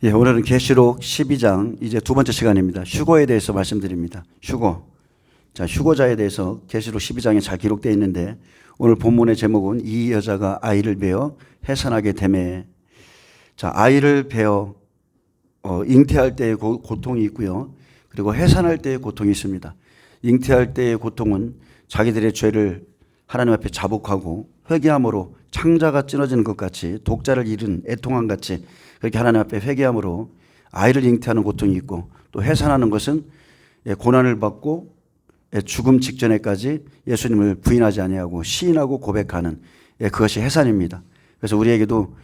예, 오늘은 계시록 12장 이제 두 번째 시간입니다. 휴거에 대해서 말씀드립니다. 휴거. 자, 휴거자에 대해서 계시록 12장에 잘 기록되어 있는데 오늘 본문의 제목은 이 여자가 아이를 베어 해산하게 되매. 자, 아이를 베어 잉태할 때의 고통이 있고요. 그리고 해산할 때의 고통이 있습니다. 잉태할 때의 고통은 자기들의 죄를 하나님 앞에 자복하고 회개함으로 창자가 찢어지는 것 같이 독자를 잃은 애통함 같이 그렇게 하나님 앞에 회개함으로 아이를 잉태하는 고통이 있고, 또 해산하는 것은 고난을 받고 죽음 직전에까지 예수님을 부인하지 아니하고 시인하고 고백하는 그것이 해산입니다. 그래서 우리에게도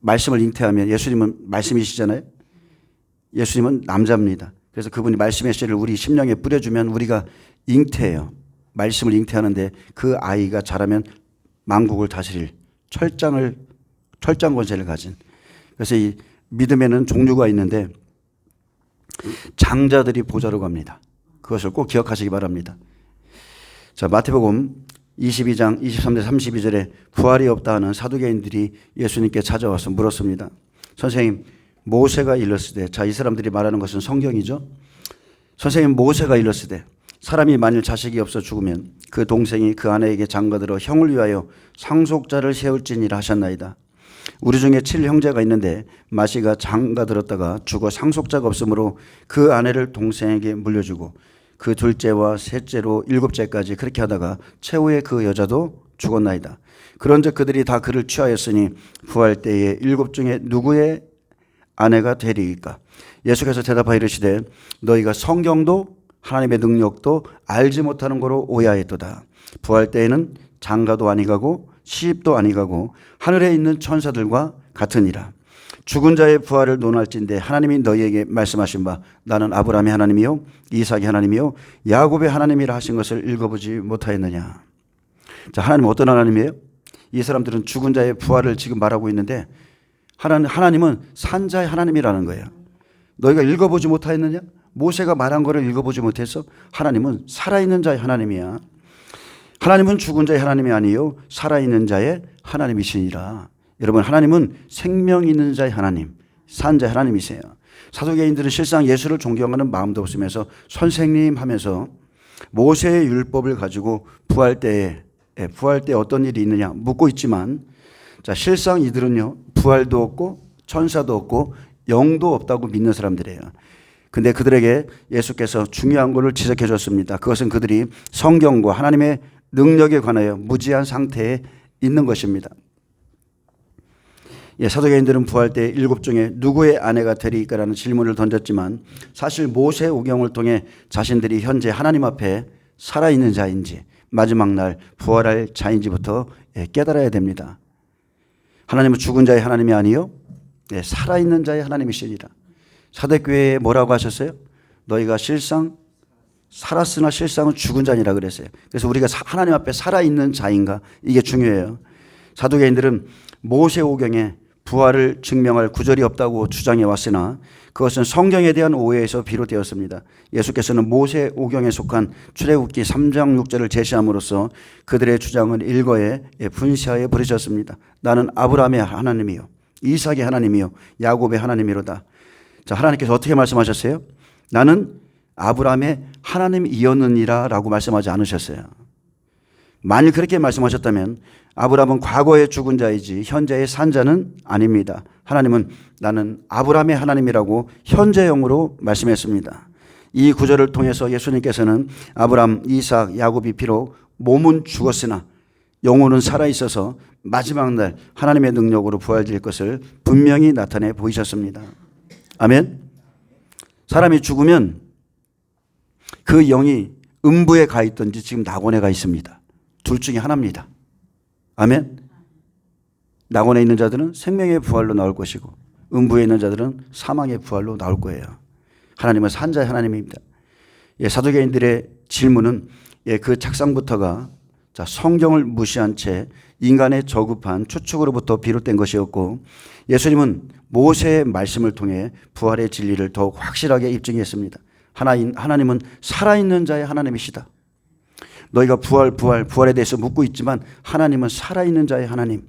말씀을 잉태하면, 예수님은 말씀이시잖아요. 예수님은 남자입니다. 그래서 그분이 말씀의 씨를 우리 심령에 뿌려주면 우리가 잉태해요. 말씀을 잉태하는데 그 아이가 자라면 만국을 다스릴 철장 권세를 가진. 그래서 이 믿음에는 종류가 있는데 장자들이 보좌로 갑니다. 그것을 꼭 기억하시기 바랍니다. 자, 마태복음 22장 23절 32절에 부활이 없다 하는 사두개인들이 예수님께 찾아와서 물었습니다. 선생님, 모세가 일렀으되, 자, 이 사람들이 말하는 것은 성경이죠. 선생님, 모세가 일렀으되 사람이 만일 자식이 없어 죽으면 그 동생이 그 아내에게 장가들어 형을 위하여 상속자를 세울지니라 하셨나이다. 우리 중에 7형제가 있는데 마시가 장가들었다가 죽어 상속자가 없으므로 그 아내를 동생에게 물려주고 그 둘째와 셋째로 일곱째까지 그렇게 하다가 최후에 그 여자도 죽었나이다. 그런즉 그들이 다 그를 취하였으니 부활 때에 일곱 중에 누구의 아내가 되리이까? 예수께서 대답하여 이르시되 너희가 성경도 하나님의 능력도 알지 못하는 거로 오해하였도다. 부활 때에는 장가도 아니가고 시집도 아니가고 하늘에 있는 천사들과 같으니라. 죽은 자의 부활을 논할진대 하나님이 너희에게 말씀하신 바 나는 아브라함의 하나님이요 이삭의 하나님이요 야곱의 하나님이라 하신 것을 읽어보지 못하였느냐. 자, 하나님은 어떤 하나님이에요? 이 사람들은 죽은 자의 부활을 지금 말하고 있는데 하나님은 산 자의 하나님이라는 거예요. 너희가 읽어보지 못하였느냐? 모세가 말한 거를 읽어보지 못해서 하나님은 살아있는 자의 하나님이야. 하나님은 죽은 자의 하나님이 아니요 살아있는 자의 하나님이시니라. 여러분, 하나님은 생명 있는 자의 하나님, 산 자의 하나님이세요. 사두개인들은 실상 예수를 존경하는 마음도 없으면서 선생님 하면서 모세의 율법을 가지고 부활 때에 어떤 일이 있느냐 묻고 있지만, 자, 실상 이들은요 부활도 없고 천사도 없고 영도 없다고 믿는 사람들이에요. 근데 그들에게 예수께서 중요한 것을 지적해 줬습니다. 그것은 그들이 성경과 하나님의 능력에 관하여 무지한 상태에 있는 것입니다. 사두개인들은 부활 때 일곱 중에 누구의 아내가 되리이까라는 질문을 던졌지만 사실 모세 오경을 통해 자신들이 현재 하나님 앞에 살아있는 자인지 마지막 날 부활할 자인지부터 깨달아야 됩니다. 하나님은 죽은 자의 하나님이 아니요 살아있는 자의 하나님이시니라. 사대교회에 뭐라고 하셨어요? 너희가 실상 살았으나 실상은 죽은 자니라 그랬어요. 그래서 우리가 하나님 앞에 살아있는 자인가, 이게 중요해요. 사두개인들은 모세오경에 부활을 증명할 구절이 없다고 주장해 왔으나 그것은 성경에 대한 오해에서 비롯되었습니다. 예수께서는 모세오경에 속한 출애굽기 3장 6절을 제시함으로써 그들의 주장을 일거에 분시하여 버리셨습니다. 나는 아브라함의 하나님이요 이삭의 하나님이요 야곱의 하나님이로다. 자, 하나님께서 어떻게 말씀하셨어요? 나는 아브라함의 하나님이었느니라 라고 말씀하지 않으셨어요. 만일 그렇게 말씀하셨다면 아브라함은 과거의 죽은 자이지 현재의 산 자는 아닙니다. 하나님은 나는 아브라함의 하나님이라고 현재형으로 말씀했습니다. 이 구절을 통해서 예수님께서는 아브라함, 이삭, 야곱이 비록 몸은 죽었으나 영혼은 살아있어서 마지막 날 하나님의 능력으로 부활될 것을 분명히 나타내 보이셨습니다. 아멘. 사람이 죽으면 그 영이 음부에 가 있든지 지금 낙원에 가 있습니다. 둘 중에 하나입니다. 아멘. 낙원에 있는 자들은 생명의 부활로 나올 것이고 음부에 있는 자들은 사망의 부활로 나올 거예요. 하나님은 산자의 하나님입니다. 사두개인들의 질문은 그 책상부터가 성경을 무시한 채 인간의 저급한 추측으로부터 비롯된 것이었고, 예수님은 모세의 말씀을 통해 부활의 진리를 더욱 확실하게 입증했습니다. 하나님은 살아있는 자의 하나님이시다. 너희가 부활에 대해서 묻고 있지만 하나님은 살아있는 자의 하나님.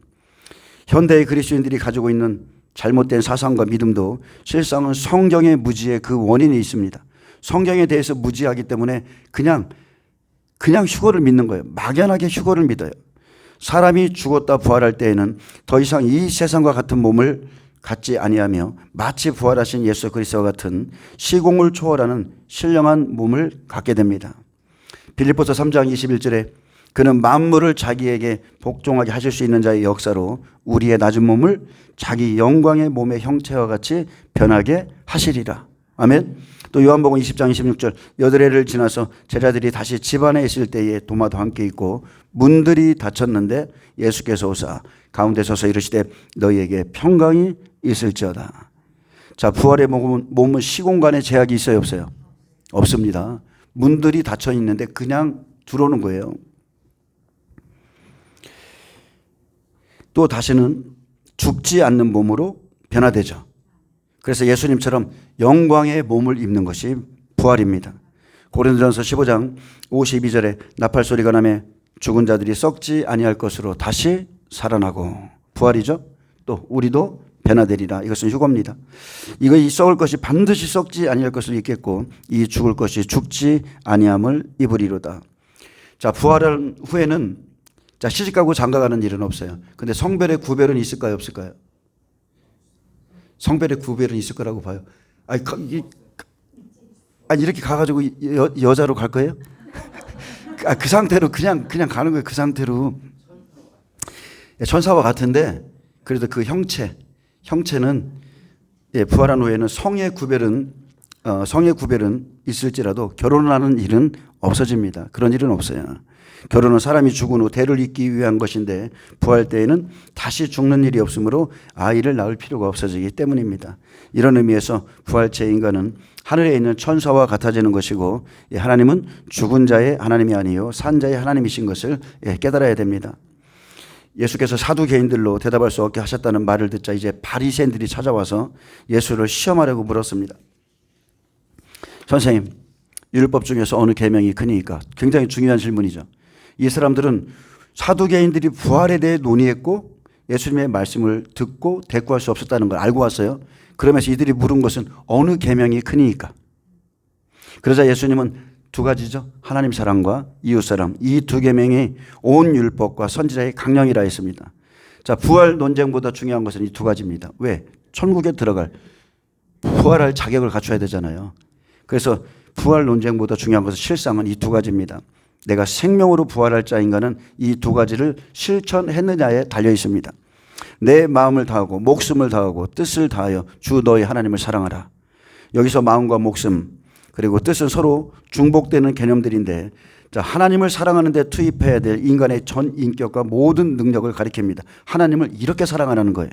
현대의 그리스도인들이 가지고 있는 잘못된 사상과 믿음도 실상은 성경의 무지의 그 원인이 있습니다. 성경에 대해서 무지하기 때문에 그냥 휴거를 믿는 거예요. 막연하게 휴거를 믿어요. 사람이 죽었다 부활할 때에는 더 이상 이 세상과 같은 몸을 갖지 아니하며 마치 부활하신 예수 그리스도와 같은 시공을 초월하는 신령한 몸을 갖게 됩니다. 빌립보서 3장 21절에 그는 만물을 자기에게 복종하게 하실 수 있는 자의 역사로 우리의 낮은 몸을 자기 영광의 몸의 형체와 같이 변하게 하시리라. 아멘. 또 요한복음 20장 26절 여드레를 지나서 제자들이 다시 집안에 있을 때에 도마도 함께 있고 문들이 닫혔는데 예수께서 오사 가운데 서서 이르시되 너희에게 평강이 있을지어다. 자, 부활의 몸은 시공간에 제약이 있어요, 없어요? 없습니다. 문들이 닫혀 있는데 그냥 들어오는 거예요. 또 다시는 죽지 않는 몸으로 변화되죠. 그래서 예수님처럼 영광의 몸을 입는 것이 부활입니다. 고린도전서 15장 52절에 나팔 소리가 나매 죽은 자들이 썩지 아니할 것으로 다시 살아나고 부활이죠. 또 우리도 변화되리라. 이것은 휴거입니다. 이 썩을 것이 반드시 썩지 아니할 것을 입겠고 이 죽을 것이 죽지 아니함을 입으리로다. 자, 부활한 후에는 자, 시집가고 장가가는 일은 없어요. 근데 성별의 구별은 있을까요, 없을까요? 성별의 구별은 있을 거라고 봐요. 이렇게 가가지고 여자로 갈 거예요? 그 상태로 그냥 가는 거예요. 그 상태로. 천사와 같은데 그래도 그 형체는 부활한 후에는 성의 구별은 있을지라도 결혼하는 일은 없어집니다. 그런 일은 없어요. 결혼은 사람이 죽은 후 대를 잇기 위한 것인데 부활 때에는 다시 죽는 일이 없으므로 아이를 낳을 필요가 없어지기 때문입니다. 이런 의미에서 부활체 인간은 하늘에 있는 천사와 같아지는 것이고 하나님은 죽은 자의 하나님이 아니요 산 자의 하나님이신 것을 깨달아야 됩니다. 예수께서 사두개인들로 대답할 수 없게 하셨다는 말을 듣자 이제 바리새인들이 찾아와서 예수를 시험하려고 물었습니다. 선생님, 율법 중에서 어느 계명이 크니까? 굉장히 중요한 질문이죠. 이 사람들은 사두개인들이 부활에 대해 논의했고 예수님의 말씀을 듣고 대꾸할 수 없었다는 걸 알고 왔어요. 그러면서 이들이 물은 것은 어느 계명이 크니까? 그러자 예수님은 두 가지죠. 하나님 사랑과 이웃 사랑. 이 두 계명이 온 율법과 선지자의 강령이라 했습니다. 자, 부활 논쟁보다 중요한 것은 이 두 가지입니다. 왜? 천국에 들어갈 부활할 자격을 갖춰야 되잖아요. 그래서 부활 논쟁보다 중요한 것은 실상은 이 두 가지입니다. 내가 생명으로 부활할 자인가는 이 두 가지를 실천했느냐에 달려 있습니다. 내 마음을 다하고 목숨을 다하고 뜻을 다하여 주 너희 하나님을 사랑하라. 여기서 마음과 목숨 그리고 뜻은 서로 중복되는 개념들인데 자, 하나님을 사랑하는 데 투입해야 될 인간의 전 인격과 모든 능력을 가리킵니다. 하나님을 이렇게 사랑하라는 거예요.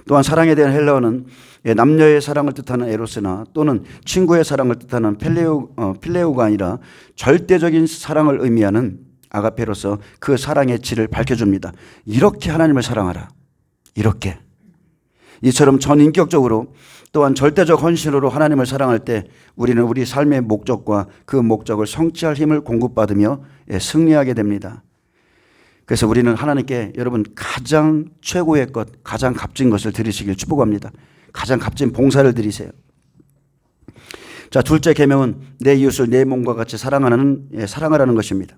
또한 사랑에 대한 헬라어는 남녀의 사랑을 뜻하는 에로스나 또는 친구의 사랑을 뜻하는 필레오가 아니라 절대적인 사랑을 의미하는 아가페로서 그 사랑의 질을 밝혀줍니다. 이렇게 하나님을 사랑하라. 이렇게. 이처럼 전인격적으로 또한 절대적 헌신으로 하나님을 사랑할 때 우리는 우리 삶의 목적과 그 목적을 성취할 힘을 공급받으며 승리하게 됩니다. 그래서 우리는 하나님께 여러분 가장 최고의 것, 가장 값진 것을 드리시길 축복합니다. 가장 값진 봉사를 드리세요. 자, 둘째 계명은 내 이웃을 내 몸과 같이 사랑하라는 것입니다.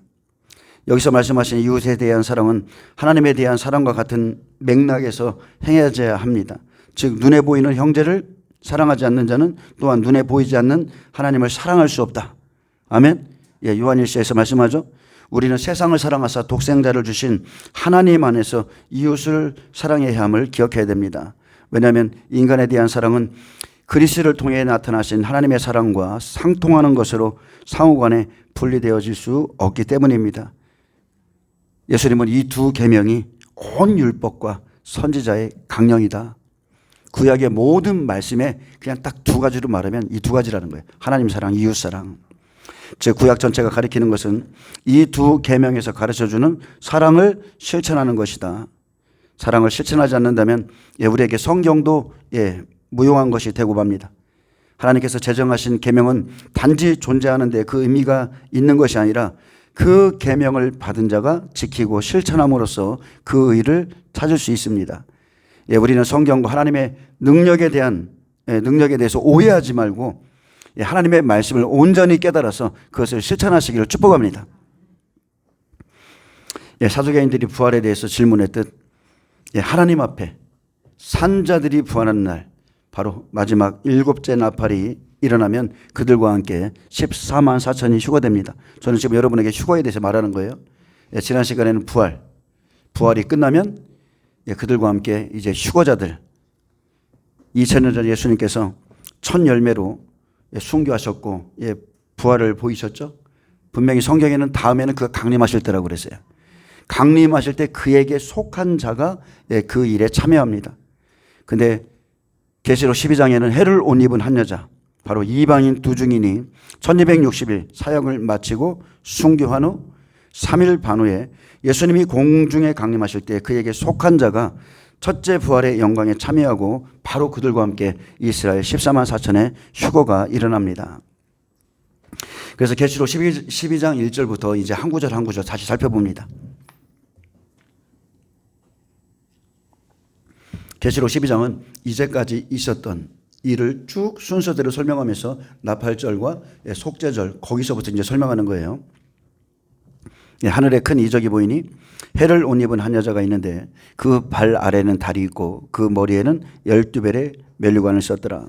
여기서 말씀하신 이웃에 대한 사랑은 하나님에 대한 사랑과 같은 맥락에서 행해져야 합니다. 즉 눈에 보이는 형제를 사랑하지 않는 자는 또한 눈에 보이지 않는 하나님을 사랑할 수 없다. 아멘. 요한일서에서 말씀하죠. 우리는 세상을 사랑하사 독생자를 주신 하나님 안에서 이웃을 사랑해야 함을 기억해야 됩니다. 왜냐하면 인간에 대한 사랑은 그리스도를 통해 나타나신 하나님의 사랑과 상통하는 것으로 상호간에 분리되어질 수 없기 때문입니다. 예수님은 이 두 계명이 온 율법과 선지자의 강령이다. 구약의 모든 말씀에 그냥 딱 두 가지로 말하면 이 두 가지라는 거예요. 하나님 사랑, 이웃 사랑. 즉 구약 전체가 가리키는 것은 이 두 계명에서 가르쳐주는 사랑을 실천하는 것이다. 사랑을 실천하지 않는다면 우리에게 성경도 무용한 것이 되고 맙니다. 하나님께서 제정하신 계명은 단지 존재하는 데 그 의미가 있는 것이 아니라 그 계명을 받은 자가 지키고 실천함으로써 그 의를 찾을 수 있습니다. 우리는 성경과 하나님의 능력에 대해서 오해하지 말고 하나님의 말씀을 온전히 깨달아서 그것을 실천하시기를 축복합니다. 사두개인들이 부활에 대해서 질문했듯 하나님 앞에 산자들이 부활하는 날, 바로 마지막 일곱째 나팔이 일어나면 그들과 함께 14만 4천이 휴거됩니다. 저는 지금 여러분에게 휴거에 대해서 말하는 거예요. 지난 시간에는 부활이 끝나면 그들과 함께 이제 휴거자들, 2000년 전 예수님께서 첫 열매로 순교하셨고 부활을 보이셨죠. 분명히 성경에는 다음에는 그가 강림하실 때라고 그랬어요. 강림하실 때 그에게 속한 자가 그 일에 참여합니다. 근데 계시록 12장에는 해를 옷 입은 한 여자, 바로 이방인 두 증인이 1260일 사역을 마치고 순교한 후 3일 반 후에 예수님이 공중에 강림하실 때 그에게 속한 자가 첫째 부활의 영광에 참여하고 바로 그들과 함께 이스라엘 14만 4천의 휴거가 일어납니다. 그래서 계시록 12장 1절부터 이제 한 구절 한 구절 다시 살펴봅니다. 계시록 12장은 이제까지 있었던 일을 쭉 순서대로 설명하면서 나팔절과 속죄절 거기서부터 이제 설명하는 거예요. 하늘에 큰 이적이 보이니 해를 옷 입은 한 여자가 있는데 그 발 아래는 달이 있고 그 머리에는 12벨의 면류관을 썼더라.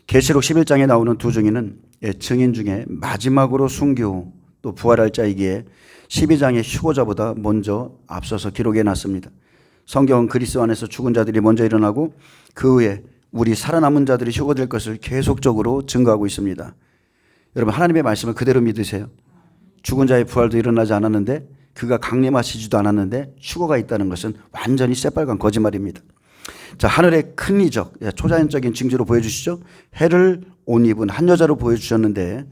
계시록 11장에 나오는 두 증인은 증인 중에 마지막으로 순교 또 부활할 자이기에 12장의 휴거자보다 먼저 앞서서 기록해 놨습니다. 성경은 그리스도 안에서 죽은 자들이 먼저 일어나고 그 후에 우리 살아남은 자들이 휴거될 것을 계속적으로 증거하고 있습니다. 여러분 하나님의 말씀을 그대로 믿으세요. 죽은 자의 부활도 일어나지 않았는데 그가 강림하시지도 않았는데 휴거가 있다는 것은 완전히 새빨간 거짓말입니다. 자, 하늘의 큰 이적, 초자연적인 징조로 보여주시죠. 해를 옷 입은 한 여자로 보여주셨는데,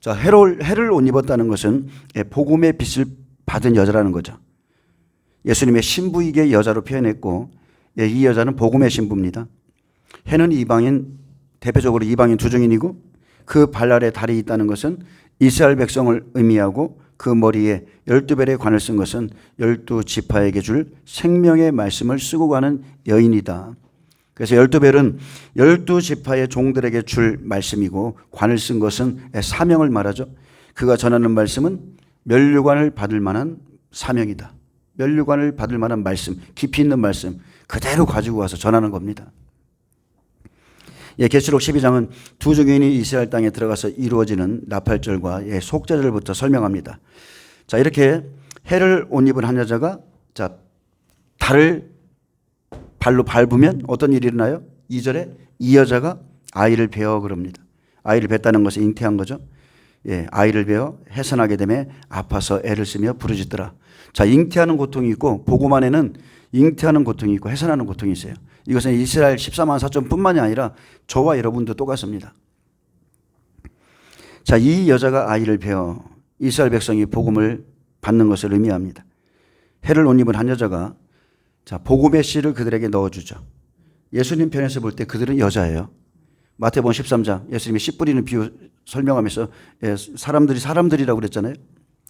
자, 해를 옷 입었다는 것은 복음의 빛을 받은 여자라는 거죠. 예수님의 신부이게 여자로 표현했고, 이 여자는 복음의 신부입니다. 해는 대표적으로 이방인 두 증인이고 그 발 아래 달이 있다는 것은 이스라엘 백성을 의미하고 그 머리에 12벨의 관을 쓴 것은 12지파에게 줄 생명의 말씀을 쓰고 가는 여인이다. 그래서 12벨은 12지파의 종들에게 줄 말씀이고 관을 쓴 것은 사명을 말하죠. 그가 전하는 말씀은 면류관을 받을 만한 사명이다. 면류관을 받을 만한 말씀, 깊이 있는 말씀 그대로 가지고 와서 전하는 겁니다. 계시록 12장은 두 증인이 이스라엘 땅에 들어가서 이루어지는 나팔절과 속죄절부터 설명합니다. 자, 이렇게 해를 옷 입은 한 여자가 달을 발로 밟으면 어떤 일이 일어나요? 2절에 이 여자가 아이를 베어 그럽니다. 아이를 뱄다는 것은 잉태한 거죠. 아이를 베어 해산하게 되매 아파서 애를 쓰며 부르짖더라. 자, 잉태하는 고통이 있고 복음 안에는 잉태하는 고통이 있고 해산하는 고통이 있어요. 이것은 이스라엘 14만 4천 뿐만이 아니라 저와 여러분도 똑같습니다. 자, 이 여자가 아이를 베어 이스라엘 백성이 복음을 받는 것을 의미합니다. 해를 옷 입은 한 여자가 복음의 씨를 그들에게 넣어주죠. 예수님 편에서 볼 때 그들은 여자예요. 마태복음 13장 예수님이 씨 뿌리는 비유 설명하면서 사람들이라고 그랬잖아요.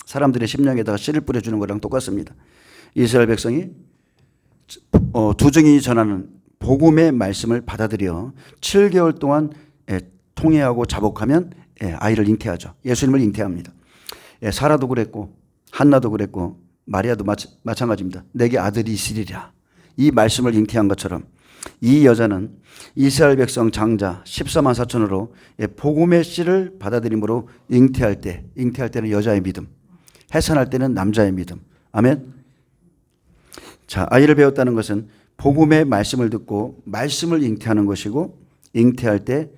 사람들의 심령에다가 씨를 뿌려주는 거랑 똑같습니다. 이스라엘 백성이 두 증인이 전하는 복음의 말씀을 받아들여 7개월 동안 통회하고 자복하면 아이를 잉태하죠. 예수님을 잉태합니다. 사라도 그랬고 한나도 그랬고 마리아도 마찬가지입니다. 내게 아들이 있으리라. 이 말씀을 잉태한 것처럼 이 여자는 이스라엘 백성 장자 14만 4천으로 복음의 씨를 받아들임으로 잉태할 때는 여자의 믿음, 해산할 때는 남자의 믿음. 아멘. 자, 아이를 배웠다는 것은 복음의 말씀을 듣고 말씀을 잉태하는 것이고 잉태할 때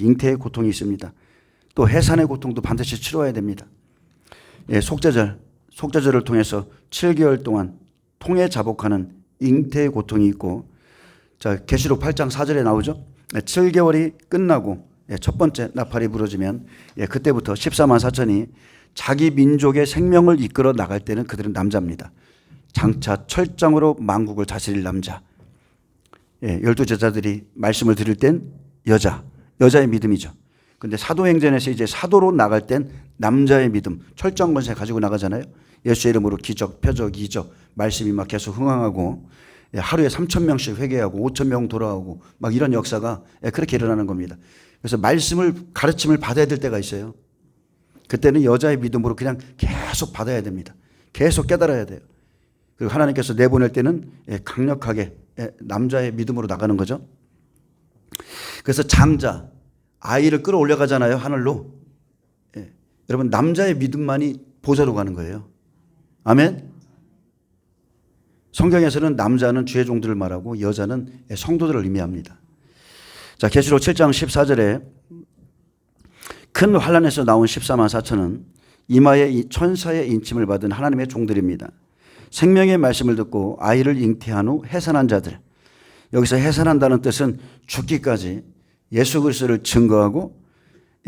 잉태의 고통이 있습니다. 또 해산의 고통도 반드시 치러야 됩니다. 속죄절을 통해서 7개월 동안 통해 자복하는 잉태의 고통이 있고, 자, 계시록 8장 4절에 나오죠. 7개월이 끝나고 첫 번째 나팔이 부러지면 그때부터 14만 4천이 자기 민족의 생명을 이끌어 나갈 때는 그들은 남자입니다. 장차 철장으로 만국을 다스릴 남자. 12제자들이 말씀을 들을 땐 여자의 믿음이죠. 근데 사도행전에서 이제 사도로 나갈 땐 남자의 믿음, 철장 권세 가지고 나가잖아요. 예수의 이름으로 기적, 표적, 이적, 말씀이 막 계속 흥황하고 하루에 3,000명씩 회개하고 5,000명 돌아오고 막 이런 역사가 그렇게 일어나는 겁니다. 그래서 말씀을 가르침을 받아야 될 때가 있어요. 그때는 여자의 믿음으로 그냥 계속 받아야 됩니다. 계속 깨달아야 돼요. 그리고 하나님께서 내보낼 때는 강력하게 남자의 믿음으로 나가는 거죠. 그래서 장자, 아이를 끌어올려 가잖아요, 하늘로. 여러분, 남자의 믿음만이 보좌로 가는 거예요. 아멘. 성경에서는 남자는 주의 종들을 말하고 여자는 성도들을 의미합니다. 자, 계시록 7장 14절에 큰 환란에서 나온 14만 4천은 이마에 천사의 인침을 받은 하나님의 종들입니다. 생명의 말씀을 듣고 아이를 잉태한 후 해산한 자들. 여기서 해산한다는 뜻은 죽기까지 예수 그리스도를 증거하고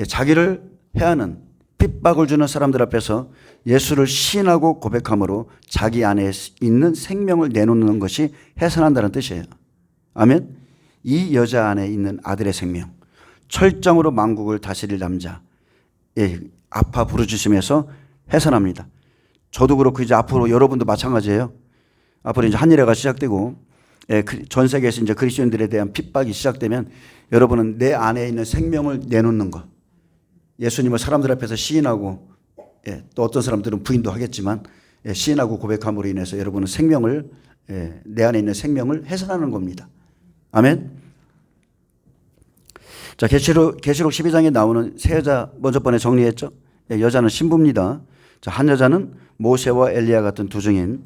자기를 해하는 핍박을 주는 사람들 앞에서 예수를 시인하고 고백함으로 자기 안에 있는 생명을 내놓는 것이 해산한다는 뜻이에요. 아멘. 이 여자 안에 있는 아들의 생명, 철장으로 만국을 다스릴 남자, 아파 부르짖으면서 해산합니다. 저도 그렇고 이제 앞으로 여러분도 마찬가지예요. 앞으로 이제 한일회가 시작되고 전 세계에서 이제 그리스도인들에 대한 핍박이 시작되면 여러분은 내 안에 있는 생명을 내놓는 것, 예수님을 사람들 앞에서 시인하고 또 어떤 사람들은 부인도 하겠지만 시인하고 고백함으로 인해서 여러분은 생명을 내 안에 있는 생명을 해산하는 겁니다. 아멘. 자, 계시록 12장에 나오는 세 여자 먼저 번에 정리했죠. 여자는 신부입니다. 자, 한 여자는 모세와 엘리야 같은 두 증인.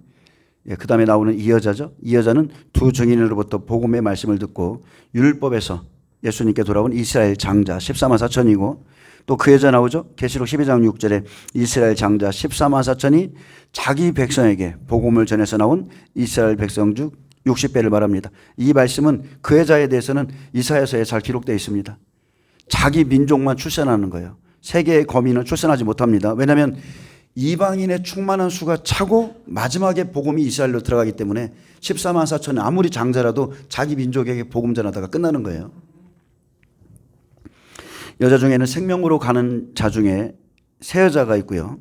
그 다음에 나오는 이 여자죠. 이 여자는 두 증인으로부터 복음의 말씀을 듣고 율법에서 예수님께 돌아온 이스라엘 장자 14만 4천이고 또 그 여자 나오죠. 계시록 12장 6절에 이스라엘 장자 14만 4천이 자기 백성에게 복음을 전해서 나온 이스라엘 백성 중 60배를 말합니다. 이 말씀은 그 여자에 대해서는 이사야서에 잘 기록되어 있습니다. 자기 민족만 출산하는 거예요. 세계의 거민은 출산하지 못합니다. 왜냐하면 이방인의 충만한 수가 차고 마지막에 복음이 이스라엘로 들어가기 때문에 14만 4천은 아무리 장자라도 자기 민족에게 복음 전하다가 끝나는 거예요. 여자 중에는 생명으로 가는 자 중에 세 여자가 있고요.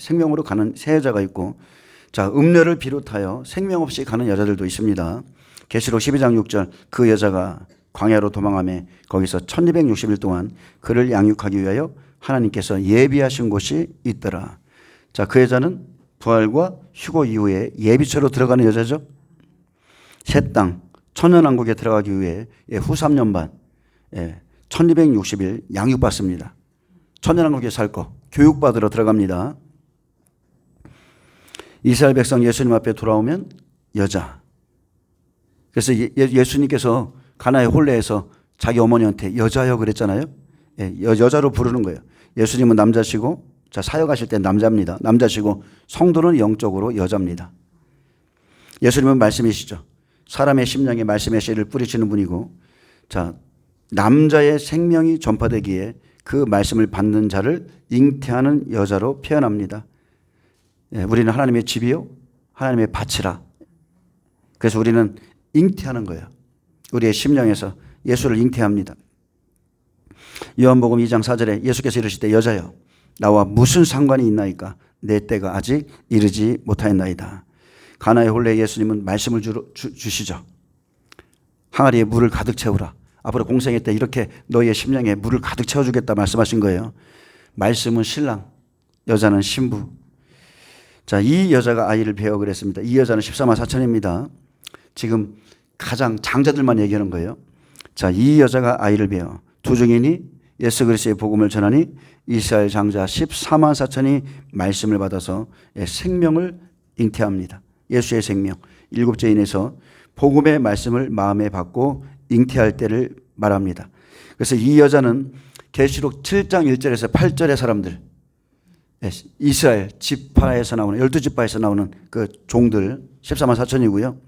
생명으로 가는 세 여자가 있고, 자, 음녀를 비롯하여 생명 없이 가는 여자들도 있습니다. 계시록 12장 6절 그 여자가 광야로 도망하며 거기서 1260일 동안 그를 양육하기 위하여 하나님께서 예비하신 곳이 있더라. 자, 그 여자는 부활과 휴거 이후에 예비처로 들어가는 여자죠. 새 땅 천년왕국에 들어가기 위해 후 3년 반 1260일 양육받습니다. 천년왕국에 살 거 교육받으러 들어갑니다. 이스라엘 백성 예수님 앞에 돌아오면 여자. 그래서 예수님께서 가나의 홀레에서 자기 어머니한테 여자여 그랬잖아요. 여자로 부르는 거예요. 예수님은 남자시고, 자, 사역하실 때 남자입니다. 남자시고 성도는 영적으로 여자입니다. 예수님은 말씀이시죠. 사람의 심령에 말씀의 씨를 뿌리시는 분이고, 자, 남자의 생명이 전파되기에 그 말씀을 받는 자를 잉태하는 여자로 표현합니다. 우리는 하나님의 집이요 하나님의 밭이라. 그래서 우리는 잉태하는 거예요. 우리의 심령에서 예수를 잉태합니다. 요한복음 2장 4절에 예수께서 이르실 때 여자여 나와 무슨 상관이 있나이까 내 때가 아직 이르지 못하였나이다. 가나의 홀레 예수님은 말씀을 주시죠. 항아리에 물을 가득 채우라. 앞으로 공생애 때 이렇게 너희의 심령에 물을 가득 채워주겠다 말씀하신 거예요. 말씀은 신랑, 여자는 신부. 자, 이 여자가 아이를 배워 그랬습니다. 이 여자는 14만 4천입니다. 지금 가장 장자들만 얘기하는 거예요. 자, 이 여자가 아이를 배워 두 증인이 예수 그리스도의 복음을 전하니 이스라엘 장자 14만 4천이 말씀을 받아서 생명을 잉태합니다. 예수의 생명. 일곱째인에서 복음의 말씀을 마음에 받고 잉태할 때를 말합니다. 그래서 이 여자는 계시록 7장 1절에서 8절의 사람들, 이스라엘 지파에서 나오는 12지파에서 나오는 그 종들 14만 4천이고요.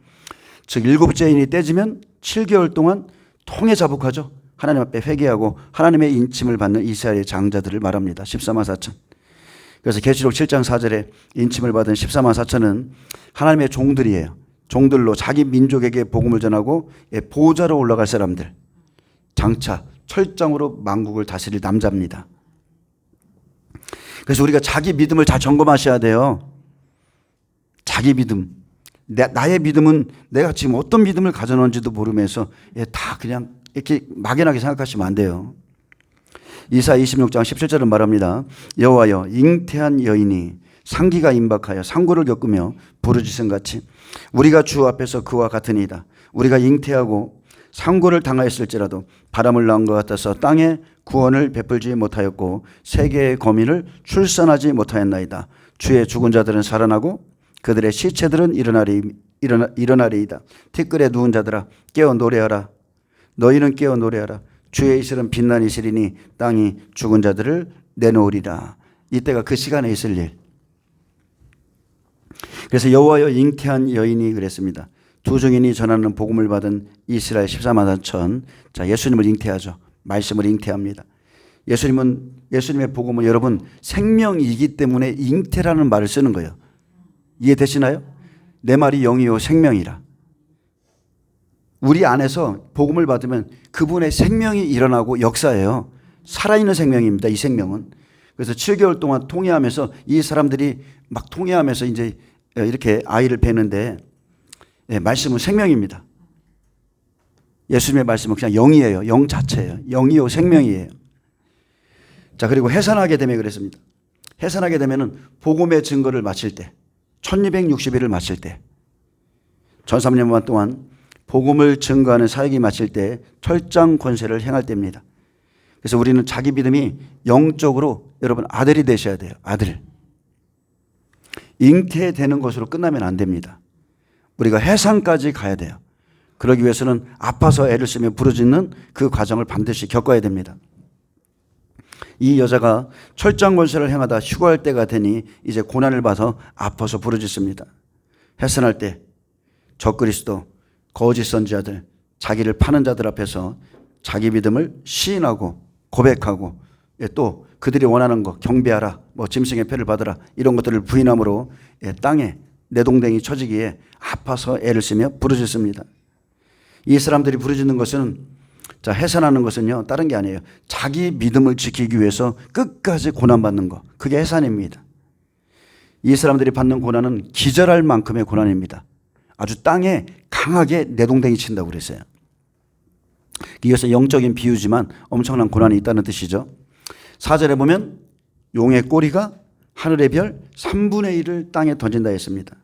즉 일곱째인이 떼지면 7개월 동안 통해 자복하죠. 하나님 앞에 회개하고 하나님의 인침을 받는 이스라엘의 장자들을 말합니다. 14만 4천. 그래서 계시록 7장 4절에 인침을 받은 14만 4천은 하나님의 종들이에요. 종들로 자기 민족에게 복음을 전하고 보호자로 올라갈 사람들. 장차 철장으로 만국을 다스릴 남자입니다. 그래서 우리가 자기 믿음을 잘 점검하셔야 돼요. 자기 믿음. 나의 믿음은 내가 지금 어떤 믿음을 가져놓은지도 모르면서 다 그냥 이렇게 막연하게 생각하시면 안 돼요. 이사야 26장 17절은 말합니다. 여호와여 잉태한 여인이 상기가 임박하여 상고를 겪으며 부르짖음 같이 우리가 주 앞에서 그와 같으니이다. 우리가 잉태하고 상고를 당하였을지라도 바람을 낳은 것 같아서 땅에 구원을 베풀지 못하였고 세계의 거민을 출산하지 못하였나이다. 주의 죽은 자들은 살아나고 그들의 시체들은 일어나리이다. 티끌에 누운 자들아 깨어 노래하라. 너희는 깨어 노래하라. 주의 이슬은 빛난 이슬이니 땅이 죽은 자들을 내놓으리라. 이때가 그 시간에 있을 일. 그래서 여호와여 잉태한 여인이 그랬습니다. 두 증인이 전하는 복음을 받은 이스라엘 14만 4천. 자, 예수님을 잉태하죠. 말씀을 잉태합니다. 예수님의 복음은 여러분 생명이기 때문에 잉태라는 말을 쓰는 거예요. 이해되시나요? 내 말이 영이요 생명이라. 우리 안에서 복음을 받으면 그분의 생명이 일어나고 역사해요. 살아있는 생명입니다. 이 생명은. 그래서 7개월 동안 통회하면서 이 사람들이 막 통회하면서 이제 이렇게 아이를 베는데 말씀은 생명입니다. 예수님의 말씀은 그냥 영이에요. 영 자체예요. 영이요 생명이에요. 자, 그리고 해산하게 되면 그랬습니다. 해산하게 되면은 복음의 증거를 마칠 때 1260일을 마칠 때 전 3년반 동안 복음을 증거하는 사역이 마칠 때 철장 권세를 행할 때입니다. 그래서 우리는 자기 믿음이 영적으로 여러분 아들이 되셔야 돼요. 아들. 잉태되는 것으로 끝나면 안 됩니다. 우리가 해산까지 가야 돼요. 그러기 위해서는 아파서 애를 쓰며 부르짖는 그 과정을 반드시 겪어야 됩니다. 이 여자가 철장 권세를 행하다 휴거할 때가 되니 이제 고난을 받아 아파서 부르짖습니다. 해산할 때 적그리스도 거짓 선지자들 자기를 파는 자들 앞에서 자기 믿음을 시인하고 고백하고 또 그들이 원하는 거 경배하라 뭐 짐승의 표를 받으라 이런 것들을 부인함으로 땅에 내동댕이 쳐지기에 아파서 애를 쓰며 부르짖습니다. 이 사람들이 부르짖는 것은 자 해산하는 것은요 다른 게 아니에요. 자기 믿음을 지키기 위해서 끝까지 고난받는 거 그게 해산입니다. 이 사람들이 받는 고난은 기절할 만큼의 고난입니다. 아주 땅에 강하게 내동댕이 친다고 그랬어요. 이것은 영적인 비유지만 엄청난 고난이 있다는 뜻이죠. 4절에 보면 용의 꼬리가 하늘의 별 3분의 1을 땅에 던진다 했습니다.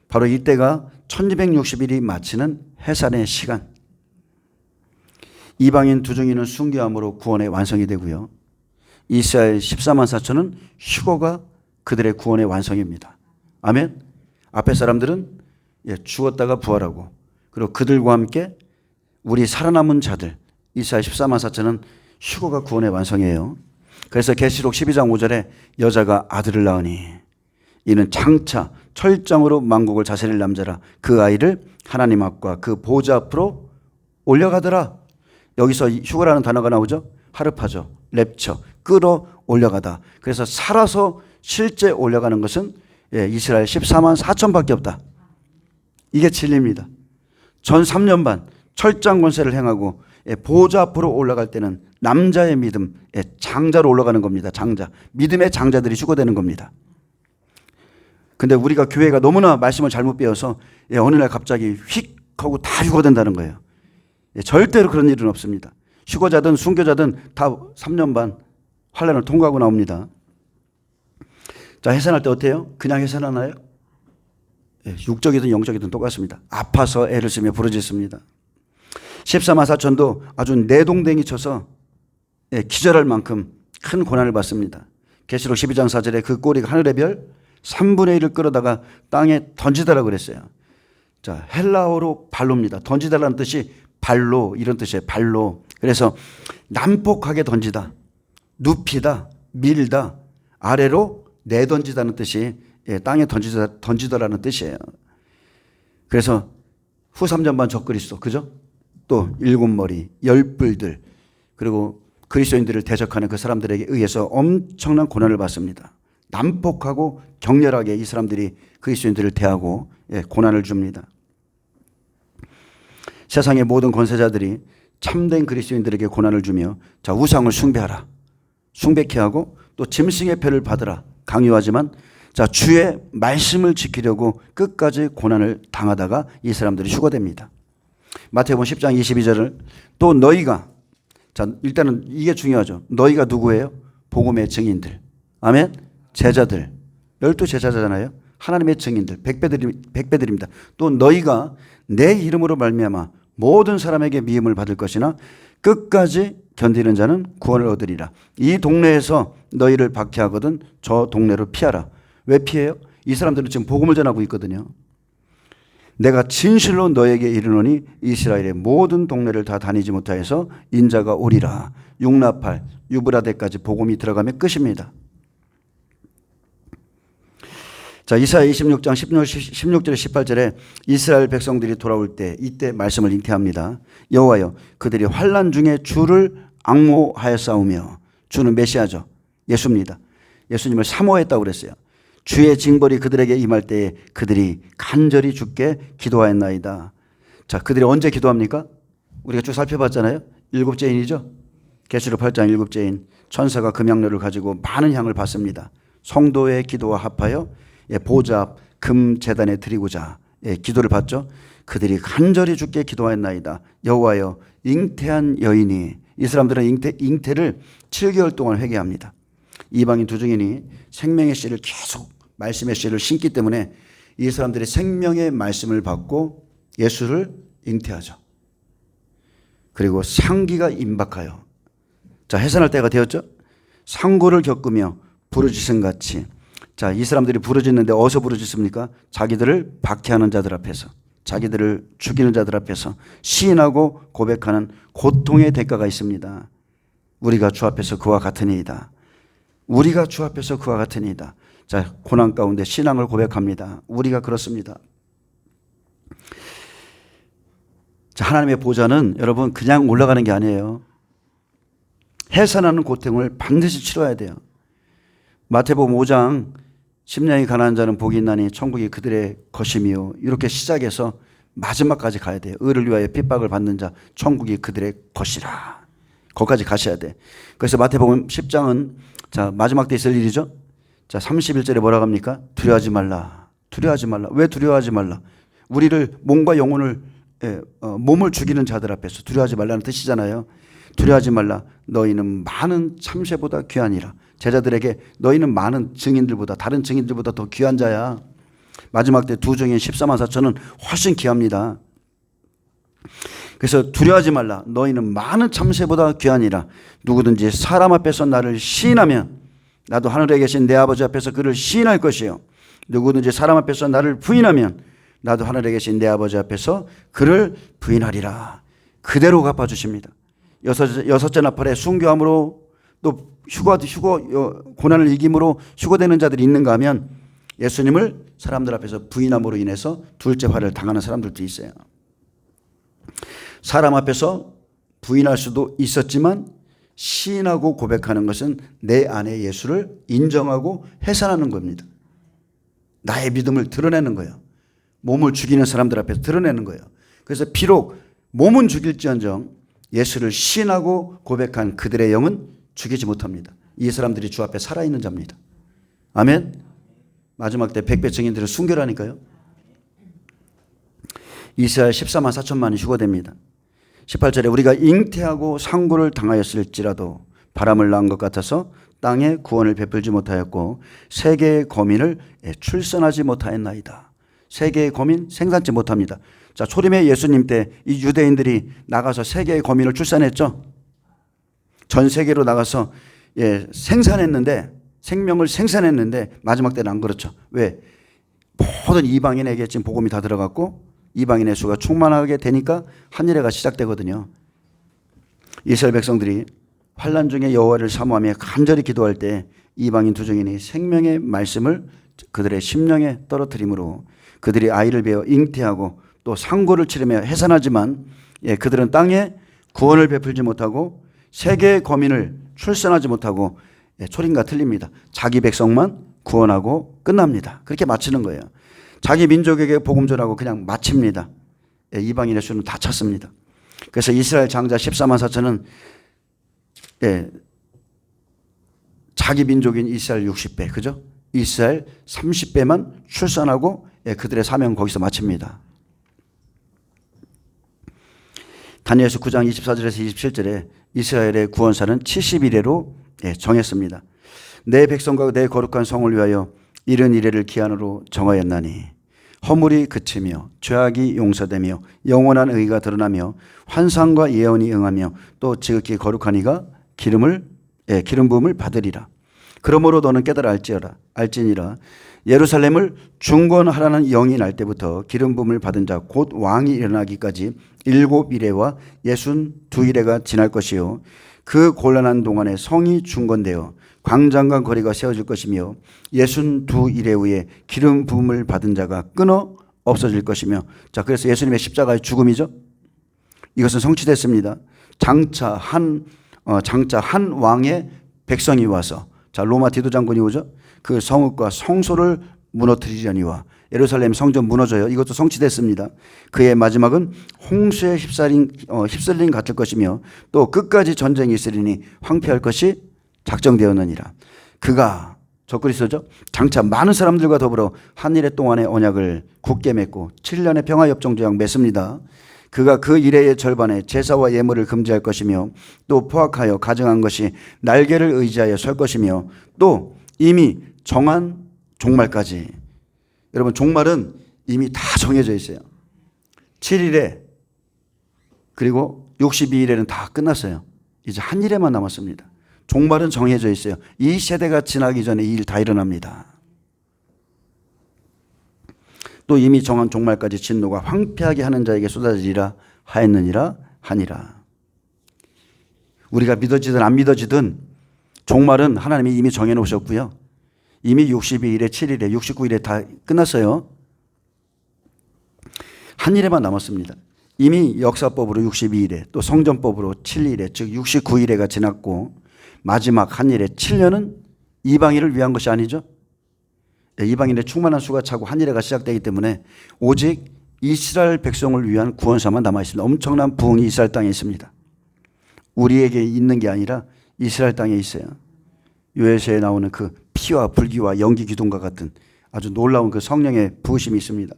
바로 이때가 1260일이 마치는 해산의 시간. 이방인 두 증인은 순교함으로 구원의 완성이 되고요. 이스라엘 14만 4천은 휴거가 그들의 구원의 완성입니다. 아멘. 앞에 사람들은 죽었다가 부활하고 그리고 그들과 함께 우리 살아남은 자들 이스라엘 14만 4천은 휴거가 구원의 완성이에요. 그래서 계시록 12장 5절에 여자가 아들을 낳으니 이는 장차 철장으로 만국을 다스릴 남자라 그 아이를 하나님 앞과 그 보좌 앞으로 올려가더라. 여기서 휴거라는 단어가 나오죠. 하르파죠. 랩처. 끌어 올려가다. 그래서 살아서 실제 올려가는 것은 이스라엘 14만 4천밖에 없다. 이게 진리입니다. 전 3년 반 철장 권세를 행하고 보좌 앞으로 올라갈 때는 남자의 믿음, 장자로 올라가는 겁니다. 장자. 믿음의 장자들이 휴거되는 겁니다. 근데 우리가 교회가 너무나 말씀을 잘못 배워서 어느 날 갑자기 휙 하고 다 휴거된다는 거예요. 절대로 그런 일은 없습니다. 휴거자든 순교자든 다 3년 반 환난을 통과하고 나옵니다. 자, 해산할 때 어때요? 그냥 해산하나요? 육적이든 영적이든 똑같습니다. 아파서 애를 쓰며 부르짖습니다. 14만 4천도 아주 내동댕이 쳐서 기절할 만큼 큰 고난을 받습니다. 계시록 12장 4절에 그 꼬리가 하늘의 별 3분의 1을 끌어다가 땅에 던지다라고 그랬어요. 자, 헬라어로 발로입니다. 던지다라는 뜻이 발로 이런 뜻이에요. 발로. 그래서 난폭하게 던지다, 눕히다, 밀다, 아래로 내던지다는 뜻이 땅에 던지다라는 뜻이에요. 그래서 후 3년 반 적그리스도, 그죠? 또 7머리, 10뿔들, 그리고 그리스도인들을 대적하는 그 사람들에게 의해서 엄청난 고난을 받습니다. 난폭하고 격렬하게 이 사람들이 그리스도인들을 대하고 고난을 줍니다. 세상의 모든 권세자들이 참된 그리스도인들에게 고난을 주며 자 우상을 숭배하라, 숭배케 하고 또 짐승의 표를 받으라 강요하지만 자, 주의 말씀을 지키려고 끝까지 고난을 당하다가 이 사람들이 휴거됩니다. 마태복음 10장 22절을 또 너희가, 자, 일단은 이게 중요하죠. 너희가 누구예요? 복음의 증인들. 아멘. 제자들. 12제자잖아요. 하나님의 증인들. 백배들입니다. 또 너희가 내 이름으로 말미암아 모든 사람에게 미움을 받을 것이나 끝까지 견디는 자는 구원을 얻으리라. 이 동네에서 너희를 박해하거든 저 동네로 피하라. 왜 피해요? 이 사람들은 지금 복음을 전하고 있거든요. 내가 진실로 너에게 이르노니 이스라엘의 모든 동네를 다 다니지 못하여서 인자가 오리라. 육라팔 유브라데까지 복음이 들어가면 끝입니다. 자, 이사야 26장 16절에 18절에 이스라엘 백성들이 돌아올 때 이때 말씀을 잉태합니다. 여호와여 그들이 환난 중에 주를 앙모하여 싸우며, 주는 메시아죠. 예수입니다. 예수님을 사모했다고 그랬어요. 주의 징벌이 그들에게 임할 때에 그들이 간절히 주께 기도하였나이다. 자, 그들이 언제 기도합니까? 우리가 쭉 살펴봤잖아요. 7죄인이죠. 계시록 8장 7죄인. 천사가 금향료를 가지고 많은 향을 받습니다. 성도의 기도와 합하여 보좌 앞 금 제단에 드리고자 기도를 받죠. 그들이 간절히 주께 기도하였나이다. 여호와여 잉태한 여인이, 이 사람들은 잉태를 7개월 동안 회개합니다. 이방인 두 증인이 생명의 씨를 계속, 말씀의 씨를 심기 때문에 이 사람들이 생명의 말씀을 받고 예수를 잉태하죠. 그리고 상기가 임박하여, 자, 해산할 때가 되었죠. 상고를 겪으며 부르짖음같이, 자, 이 사람들이 부르짖는데 어디서 부르짖습니까? 자기들을 박해하는 자들 앞에서, 자기들을 죽이는 자들 앞에서 시인하고 고백하는 고통의 대가가 있습니다. 우리가 주 앞에서 그와 같으니이다. 우리가 주 앞에서 그와 같으니이다. 자, 고난 가운데 신앙을 고백합니다. 우리가 그렇습니다. 자, 하나님의 보좌는 여러분 그냥 올라가는 게 아니에요. 해산하는 고통을 반드시 치러야 돼요. 마태복음 5장 심령이 가난한 자는 복이 있나니 천국이 그들의 것이며, 이렇게 시작해서 마지막까지 가야 돼요. 의를 위하여 핍박을 받는 자 천국이 그들의 것이라. 거기까지 가셔야 돼. 그래서 마태복음 10장은 자, 마지막 때 있을 일이죠. 자, 31절에 뭐라고 합니까? 두려워하지 말라. 두려워하지 말라. 왜 두려워하지 말라? 우리를 몸과 영혼을 몸을 죽이는 자들 앞에서 두려워하지 말라는 뜻이잖아요. 두려워하지 말라. 너희는 많은 참새보다 귀하니라. 제자들에게 너희는 많은 증인들보다, 다른 증인들보다 더 귀한 자야. 마지막 때 두 증인 14만 4천은 훨씬 귀합니다. 그래서 두려워하지 말라. 너희는 많은 참새보다 귀하니라. 누구든지 사람 앞에서 나를 시인하면 나도 하늘에 계신 내 아버지 앞에서 그를 시인할 것이요. 누구든지 사람 앞에서 나를 부인하면 나도 하늘에 계신 내 아버지 앞에서 그를 부인하리라. 그대로 갚아주십니다. 여섯째 나팔에 순교함으로 또 고난을 이김으로 휴거되는 자들이 있는가 하면 예수님을 사람들 앞에서 부인함으로 인해서 둘째 화를 당하는 사람들도 있어요. 사람 앞에서 부인할 수도 있었지만 시인하고 고백하는 것은 내 안에 예수를 인정하고 해산하는 겁니다. 나의 믿음을 드러내는 거예요. 몸을 죽이는 사람들 앞에서 드러내는 거예요. 그래서 비록 몸은 죽일지언정 예수를 시인하고 고백한 그들의 영은 죽이지 못합니다. 이 사람들이 주 앞에 살아있는 자입니다. 아멘. 마지막 때 백배 증인들을 순교라니까요. 이스라엘 14만 4천만이 휴거됩니다. 18절에 우리가 잉태하고 상고를 당하였을지라도 바람을 낳은 것 같아서 땅에 구원을 베풀지 못하였고 세계의 거민을 출산하지 못하였나이다. 세계의 거민 생산치 못합니다. 자, 초림의 예수님 때 이 유대인들이 나가서 세계의 거민을 출산했죠. 전 세계로 나가서 생산했는데, 생명을 생산했는데 마지막 때는 안 그렇죠. 왜? 모든 이방인에게 지금 복음이 다 들어갔고 이방인의 수가 충만하게 되니까 한일회가 시작되거든요. 이스라엘 백성들이 환난 중에 여호와를 사모하며 간절히 기도할 때 이방인 두 증인이 생명의 말씀을 그들의 심령에 떨어뜨림으로 그들이 아이를 베어 잉태하고 또 상고를 치르며 해산하지만 그들은 땅에 구원을 베풀지 못하고 세계의 거민을 출산하지 못하고 초림과 틀립니다. 자기 백성만 구원하고 끝납니다. 그렇게 마치는 거예요. 자기 민족에게 복음 전하고 그냥 마칩니다. 이방인의 수는 다 찼습니다. 그래서 이스라엘 장자 14만 4천은 자기 민족인 이스라엘 60배, 그죠? 이스라엘 30배만 출산하고 그들의 사명은 거기서 마칩니다. 다니엘서 9장 24절에서 27절에 이스라엘의 구원사는 70이래로 정했습니다. 내 백성과 내 거룩한 성을 위하여 70이래를 기한으로 정하였나니 허물이 그치며 죄악이 용서되며 영원한 의가 드러나며 환상과 예언이 응하며 또 지극히 거룩한 이가 기름 부음을 받으리라. 그러므로 너는 깨달아 알지니라. 예루살렘을 중건하라는 영이 날 때부터 기름 부음을 받은 자 곧 왕이 일어나기까지 7이레와 62이레가 지날 것이요 그 곤란한 동안에 성이 중건되어 광장과 거리가 세워질 것이며 62이레 후에 기름 부음을 받은 자가 끊어 없어질 것이며. 자, 그래서 예수님의 십자가의 죽음이죠. 이것은 성취됐습니다. 장차 한 왕의 백성이 와서, 자, 로마 디도 장군이 오죠. 그 성읍과 성소를 무너뜨리려니와. 예루살렘 성전 무너져요. 이것도 성취됐습니다. 그의 마지막은 홍수에 휩쓸림 같을 것이며 또 끝까지 전쟁이 있으리니 황폐할 것이 작정되었느니라. 그가 적그리스도죠. 장차 많은 사람들과 더불어 한 일해 동안의 언약을 굳게 맺고 7년의 평화협정조약 맺습니다. 그가 그 일해의 절반에 제사와 예물을 금지할 것이며 또 포악하여 가증한 것이 날개를 의지하여 설 것이며 또 이미 정한 종말까지. 여러분, 종말은 이미 다 정해져 있어요. 7일에 그리고 62일에는 다 끝났어요. 이제 한 일에만 남았습니다. 종말은 정해져 있어요. 이 세대가 지나기 전에 이 일 다 일어납니다. 또 이미 정한 종말까지 진노가 황폐하게 하는 자에게 쏟아지리라 하였느니라 하니라. 우리가 믿어지든 안 믿어지든 종말은 하나님이 이미 정해놓으셨고요. 이미 62일에 7일에 69일에 다 끝났어요. 한 일에만 남았습니다. 이미 역사법으로 62일에 또 성전법으로 7일에 즉 69일에가 지났고 마지막 한 일에 7년은 이방인을 위한 것이 아니죠. 이방인의 충만한 수가 차고 한 일회가 시작되기 때문에 오직 이스라엘 백성을 위한 구원사만 남아있습니다. 엄청난 부흥이 이스라엘 땅에 있습니다. 우리에게 있는 게 아니라 이스라엘 땅에 있어요. 요에서에 나오는 그 피와 불기와 연기 기둥과 같은 아주 놀라운 그 성령의 부으심이 있습니다.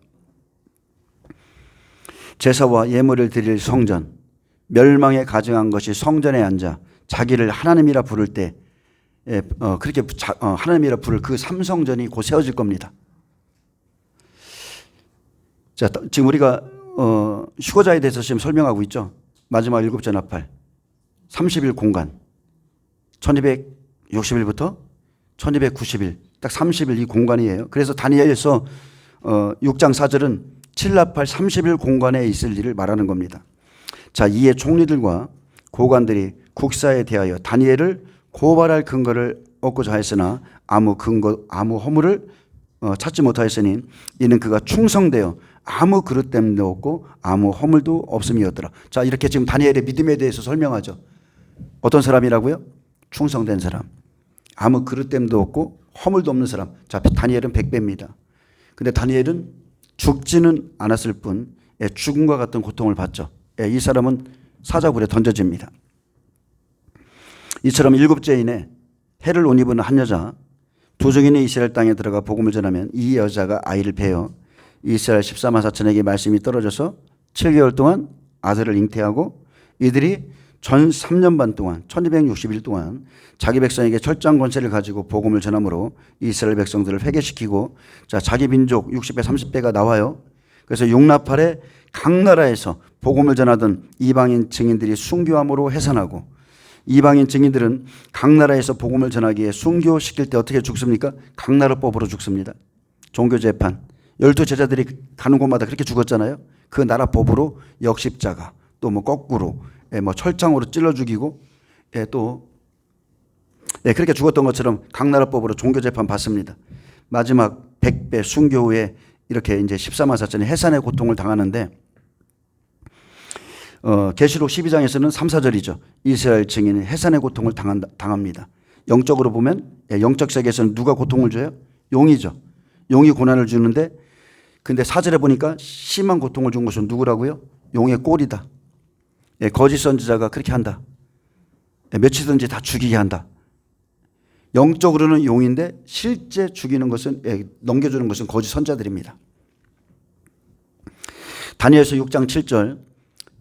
제사와 예물을 드릴 성전, 멸망에 가증한 것이 성전에 앉아 자기를 하나님이라 부를 때 그렇게 하나님이라 부를 그 삼성전이 곧 세워질 겁니다. 자, 지금 우리가 휴거자에 대해서 지금 설명하고 있죠. 마지막 7째 나팔 30일 공간 1260일부터 1290일 딱 30일 이 공간이에요. 그래서 다니엘서 6장 4절은 7나팔 30일 공간에 있을 일을 말하는 겁니다. 자, 이에 총리들과 고관들이 국사에 대하여 다니엘을 고발할 근거를 얻고자 했으나 아무 허물을 찾지 못하였으니 이는 그가 충성되어 아무 그릇됨도 없고 아무 허물도 없음이었더라. 자, 이렇게 지금 다니엘의 믿음에 대해서 설명하죠. 어떤 사람이라고요? 충성된 사람, 아무 그릇됨도 없고 허물도 없는 사람. 자, 다니엘은 100배입니다. 근데 다니엘은 죽지는 않았을 뿐 죽음과 같은 고통을 받죠. 이 사람은 사자굴에 던져집니다. 이처럼 7째인에 해를 옷 입은 한 여자 두 증인이 이스라엘 땅에 들어가 복음을 전하면 이 여자가 아이를 베어 이스라엘 14만 4천에게 말씀이 떨어져서 7개월 동안 아들을 잉태하고 이들이 전 3년 반 동안 1260일 동안 자기 백성에게 철저한 권세를 가지고 복음을 전함으로 이스라엘 백성들을 회개시키고, 자, 자기 민족 60배 30배가 나와요. 그래서 용나팔에 각 나라에서 복음을 전하던 이방인 증인들이 순교함으로 해산하고, 이방인 증인들은 각 나라에서 복음을 전하기에 순교시킬 때 어떻게 죽습니까? 각 나라법으로 죽습니다. 종교재판 12제자들이 가는 곳마다 그렇게 죽었잖아요. 그 나라 법으로 역십자가 또 뭐 거꾸로 철창으로 찔러 죽이고 또 그렇게 죽었던 것처럼 각 나라 법으로 종교재판 받습니다. 마지막 100배 순교 후에 이렇게 이제 14만 4천이 해산의 고통을 당하는데, 계시록 12장에서는 3, 4절이죠. 이스라엘 증인은 해산의 고통을 당합니다. 영적으로 보면 영적 세계에서는 누가 고통을 줘요? 용이죠. 용이 고난을 주는데, 근데 4절에 보니까 심한 고통을 준 것은 누구라고요? 용의 꼴이다. 거짓 선지자가 그렇게 한다. 며칠든지 다 죽이게 한다. 영적으로는 용인데 실제 죽이는 것은 넘겨주는 것은 거짓 선자들입니다. 다니엘서 6장 7절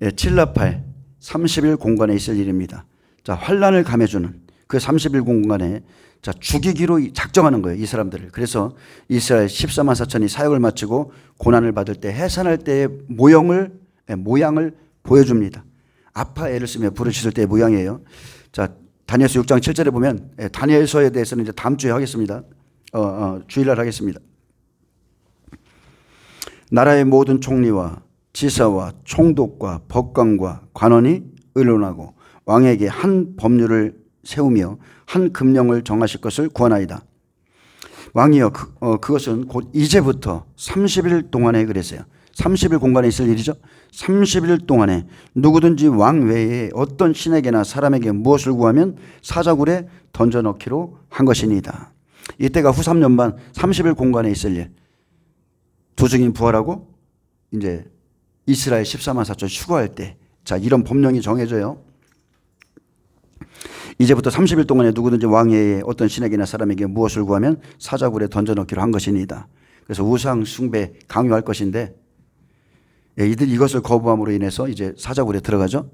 7나팔 30일 공간에 있을 일입니다. 자, 환란을 감해주는 그 30일 공간에 자, 죽이기로 작정하는 거예요, 이 사람들을. 그래서 이스라엘 14만 4천이 사역을 마치고 고난을 받을 때 해산할 때의 모양을 보여줍니다. 아파 애를 쓰며 부르짖을 때의 모양이에요. 자, 다니엘서 6장 7절에 보면 다니엘서에 대해서는 이제 다음 주에 하겠습니다. 주일날 하겠습니다. 나라의 모든 총리와 지사와 총독과 법관과 관원이 의논하고 왕에게 한 법률을 세우며 한 금령을 정하실 것을 구하나이다. 왕이여 그것은 곧 이제부터 30일 동안에 그랬어요. 30일 공간에 있을 일이죠. 30일 동안에 누구든지 왕 외에 어떤 신에게나 사람에게 무엇을 구하면 사자굴에 던져넣기로 한 것이니이다. 이때가 후 3년 반 30일 공간에 있을 일. 두 증인 부활하고 이제 이스라엘 14만 4천 휴거할 때, 자, 이런 법령이 정해져요. 이제부터 30일 동안에 누구든지 왕 외에 어떤 신에게나 사람에게 무엇을 구하면 사자굴에 던져넣기로 한 것이니이다. 그래서 우상 숭배 강요할 것인데 이들 이것을 거부함으로 인해서 이제 사자굴에 들어가죠.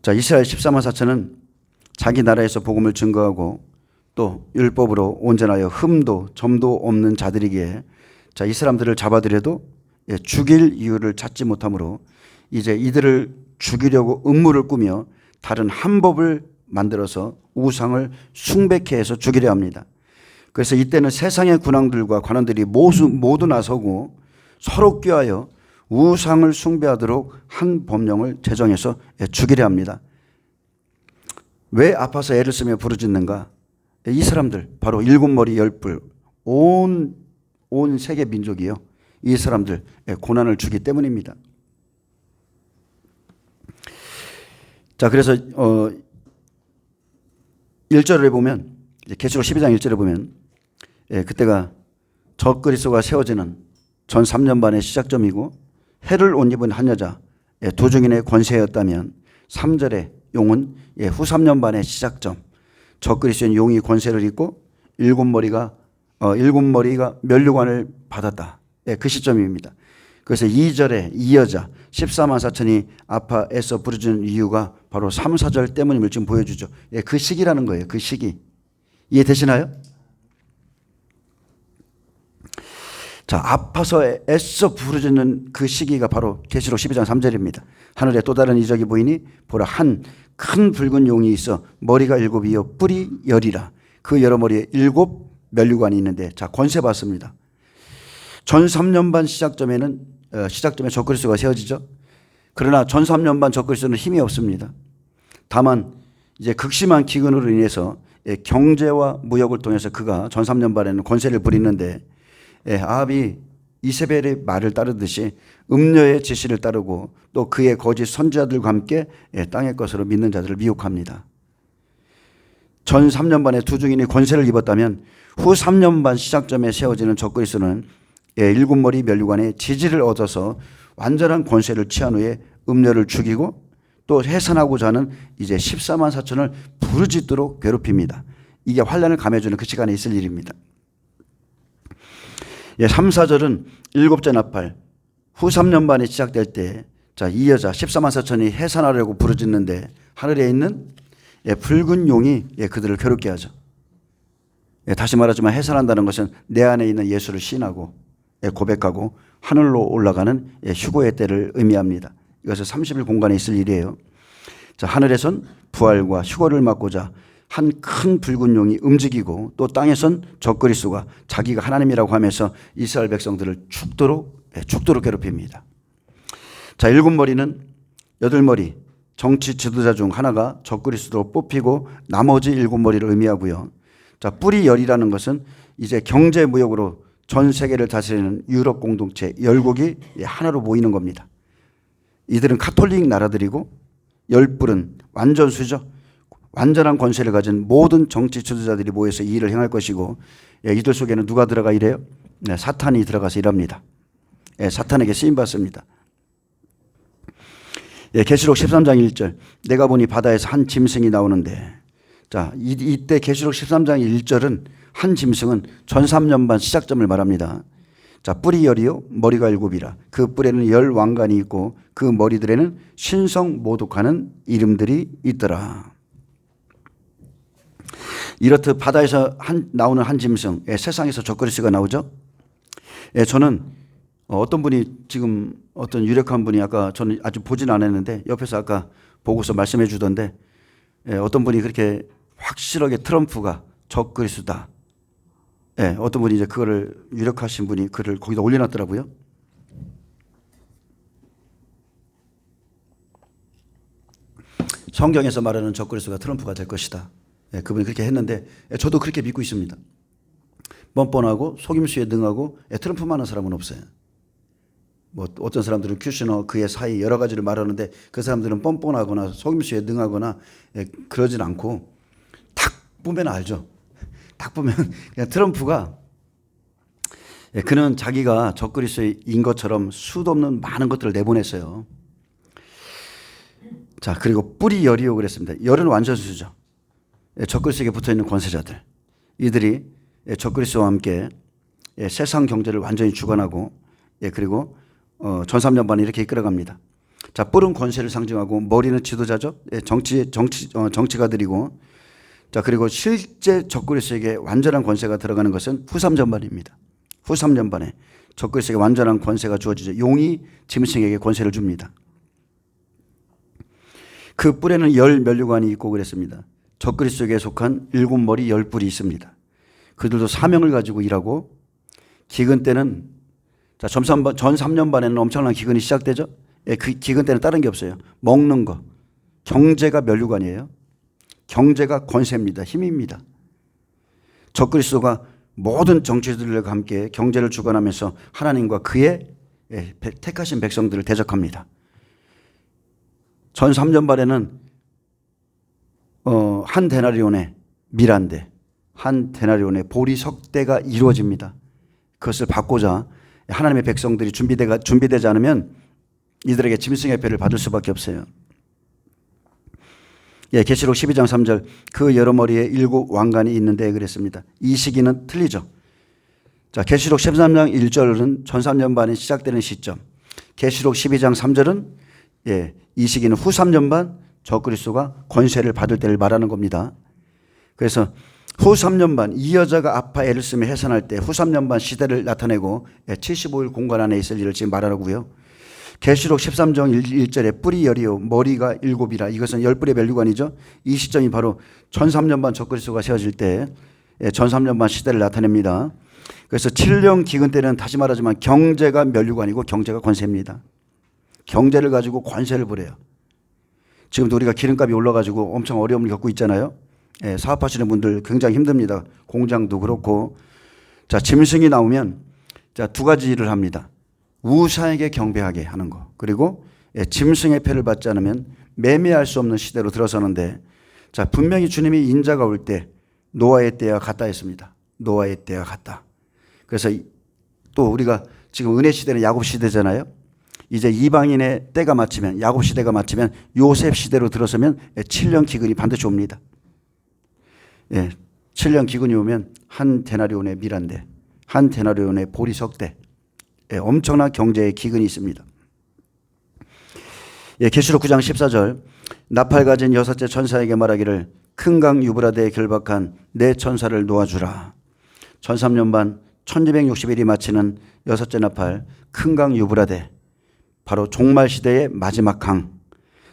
자, 이스라엘 14만 4천은 자기 나라에서 복음을 증거하고 또 율법으로 온전하여 흠도 점도 없는 자들이기에 자, 이 사람들을 잡아들여도 죽일 이유를 찾지 못하므로 이제 이들을 죽이려고 음모를 꾸며 다른 한 법을 만들어서 우상을 숭배케 해서 죽이려 합니다. 그래서 이때는 세상의 군왕들과 관원들이 모두 나서고 서로 꾀하여 우상을 숭배하도록 한 법령을 제정해서 죽이려 합니다. 왜 아파서 애를 쓰며 부르짖는가? 이 사람들 바로 일곱 머리 열 뿔 온 세계 민족이요. 이 사람들 고난을 주기 때문입니다. 자, 그래서 1절에 보면 계시록 12장 1절에 보면 그때가 적그리스도가 세워지는 전 3년 반의 시작점이고 해를 옷 입은 한 여자 두 증인의 권세였다면 3절의 용은 후 3년 반의 시작점, 적그리스도인 용이 권세를 입고 일곱 머리가 면류관을 받았다. 그 시점입니다. 그래서 2절에 이 여자 14만 4천이 아파 애써 부르짖는 이유가 바로 3, 4절 때문임을 지금 보여주죠. 그 시기라는 거예요. 그 시기. 이해되시나요? 자, 아파서 애써 부르짖는 그 시기가 바로 계시록 12장 3절입니다. 하늘에 또 다른 이적이 보이니 보라 한 큰 붉은 용이 있어 머리가 7이요 뿔이 10이라. 그 여러 머리에 7 면류관이 있는데 자, 권세 받습니다. 전 3년 반 시작점에 적그리스도가 세워지죠. 그러나 전 3년 반 적그리스도는 힘이 없습니다. 다만 이제 극심한 기근으로 인해서 경제와 무역을 통해서 그가 전 3년 반에는 권세를 부리는데 아합이 이세벨의 말을 따르듯이 음녀의 지시를 따르고 또 그의 거짓 선지자들과 함께 땅의 것으로 믿는 자들을 미혹합니다. 전 3년 반에 두 증인이 권세를 입었다면 후 3년 반 시작점에 세워지는 적그리스도는 일곱 머리 면류관의 지지를 얻어서 완전한 권세를 취한 후에 음녀를 죽이고 또 해산하고자 하는 이제 14만 4천을 부르짖도록 괴롭힙니다. 이게 환란을 감해주는 그 시간에 있을 일입니다. 3, 4절은 일곱째 나팔 후 3년 반이 시작될 때 자, 이 여자 14만 4천이 해산하려고 부르짖는데 하늘에 있는 붉은 용이 그들을 괴롭게 하죠. 다시 말하지만 해산한다는 것은 내 안에 있는 예수를 시인하고 고백하고 하늘로 올라가는 휴거의 때를 의미합니다. 이것은 30일 공간에 있을 일이에요. 자, 하늘에선 부활과 휴거를 막고자 한 큰 붉은 용이 움직이고 또 땅에선 적그리스도가 자기가 하나님이라고 하면서 이스라엘 백성들을 죽도록 괴롭힙니다. 자, 7머리는 8머리 정치 지도자 중 하나가 적그리스도로 뽑히고 나머지 7머리를 의미하고요. 자, 뿔이 10이라는 것은 이제 경제 무역으로 전 세계를 다스리는 유럽 공동체 열국이 하나로 모이는 겁니다. 이들은 카톨릭 나라들이고 10뿔은 완전수죠. 완전한 권세를 가진 모든 정치 지도자들이 모여서 이 일을 행할 것이고 이들 속에는 누가 들어가 일해요? 사탄이 들어가서 일합니다. 사탄에게 쓰임받습니다. 계시록 13장 1절 내가 보니 바다에서 한 짐승이 나오는데 자, 이때 계시록 13장 1절은 한 짐승은 전삼년반 시작점을 말합니다. 자, 뿔이 열이요 머리가 일곱이라. 그 뿔에는 열 왕관이 있고 그 머리들에는 신성 모독하는 이름들이 있더라. 이렇듯 바다에서 나오는 한 짐승, 세상에서 적그리스가 나오죠. 저는 어떤 분이 지금 어떤 유력한 분이 아까 저는 아직 보진 않았는데 옆에서 아까 보고서 말씀해 주던데 어떤 분이 그렇게 확실하게 트럼프가 적그리스다. 어떤 분이 이제 그거를 유력하신 분이 글을 거기다 올려놨더라고요. 성경에서 말하는 적그리스도가 트럼프가 될 것이다. 그분이 그렇게 했는데 저도 그렇게 믿고 있습니다. 뻔뻔하고 속임수에 능하고 트럼프만한 사람은 없어요. 뭐 어떤 사람들은 큐시너 그의 사이 여러 가지를 말하는데 그 사람들은 뻔뻔하거나 속임수에 능하거나 그러진 않고 딱 보면 알죠. 딱 보면 그냥 트럼프가 그는 자기가 적그리스도인 것처럼 수도 없는 많은 것들을 내보냈어요. 자, 그리고 뿔이 열이요 그랬습니다. 열은 완전수죠. 적그리스도에게 붙어있는 권세자들, 이들이 적그리스도와 함께 세상 경제를 완전히 주관하고 그리고 전삼년반을 이렇게 이끌어갑니다. 자, 뿔은 권세를 상징하고 머리는 지도자죠. 정치가들이고, 자, 그리고 실제 적그리스도에게 완전한 권세가 들어가는 것은 후삼전반입니다. 후삼전반에 적그리스도에게 완전한 권세가 주어지죠. 용이 짐승에게 권세를 줍니다. 그 뿔에는 열 면류관이 있고 그랬습니다. 적그리스도에게 속한 7머리 10뿔이 있습니다. 그들도 사명을 가지고 일하고, 기근 때는 자, 전 3년반에는 엄청난 기근이 시작되죠. 그 기근 때는 다른 게 없어요. 먹는 거. 경제가 면류관이에요. 경제가 권세입니다. 힘입니다. 적그리스도가 모든 정치들과 함께 경제를 주관하면서 하나님과 그의 택하신 백성들을 대적합니다. 전 3년반에는 한 데나리온의 미란데, 한 데나리온의 보리석대가 이루어집니다. 그것을 받고자 하나님의 백성들이 준비되지 않으면 이들에게 짐승의 패를 받을 수밖에 없어요. 계시록 12장 3절 그 여러 머리에 7 왕관이 있는데 그랬습니다. 이 시기는 틀리죠. 자, 계시록 13장 1절은 전 3년반이 시작되는 시점. 계시록 12장 3절은 이 시기는 후 3년반 적그리스도가 권세를 받을 때를 말하는 겁니다. 그래서 후 3년반 이 여자가 아파 애를 쓰며 해산할 때 후 3년반 시대를 나타내고 75일 공간 안에 있을 일을 지금 말하고요. 계시록 13장 1절에 뿔이 열이요 머리가 7이라. 이것은 10뿔의 면류관이죠. 이 시점이 바로 전 3년반 적그리스도가 세워질 때 전 3년반 시대를 나타냅니다. 그래서 7년 기근 때는 다시 말하지만 경제가 면류관이고 경제가 권세입니다. 경제를 가지고 권세를 부려요. 지금도 우리가 기름값이 올라가지고 엄청 어려움을 겪고 있잖아요. 사업하시는 분들 굉장히 힘듭니다. 공장도 그렇고. 자, 짐승이 나오면 자, 두 가지 일을 합니다. 우사에게 경배하게 하는 거. 그리고 짐승의 패를 받지 않으면 매매할 수 없는 시대로 들어서는데, 자, 분명히 주님이 인자가 올 때 노아의 때와 같다 했습니다. 노아의 때와 같다. 그래서 또 우리가 지금 은혜 시대는 야곱 시대잖아요. 이제 이방인의 때가 마치면, 야곱 시대가 마치면 요셉 시대로 들어서면 7년 기근이 반드시 옵니다. 7년 기근이 오면 한 데나리온의 미란데, 한 데나리온의 보리석대, 엄청난 경제의 기근이 있습니다. 계시록 9장 14절 나팔 가진 여섯째 천사에게 말하기를 큰 강 유브라데에 결박한 내 천사를 놓아주라. 전 3년반 1260일이 마치는 여섯째 나팔 큰 강 유브라데, 바로 종말 시대의 마지막 강.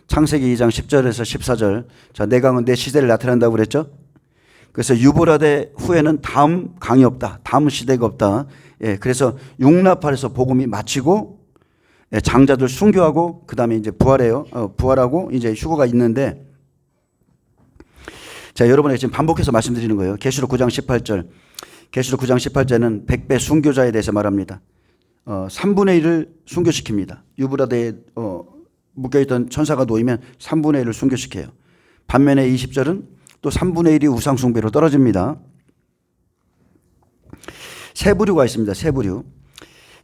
창세기 2장 10절에서 14절. 자, 내 강은 내 시대를 나타낸다고 그랬죠. 그래서 유브라데 후에는 다음 강이 없다. 다음 시대가 없다. 그래서 육나팔에서 복음이 마치고 장자들 순교하고 그 다음에 이제 부활해요. 부활하고 이제 휴거가 있는데, 자, 여러분에게 지금 반복해서 말씀드리는 거예요. 계시록 9장 18절. 계시록 9장 18절은 100배 순교자에 대해서 말합니다. 3분의 1을 순교시킵니다. 유브라데에 묶여있던 천사가 놓이면 3분의 1을 순교시켜요. 반면에 20절은 또 3분의 1이 우상숭배로 떨어집니다. 세 부류가 있습니다. 세 부류.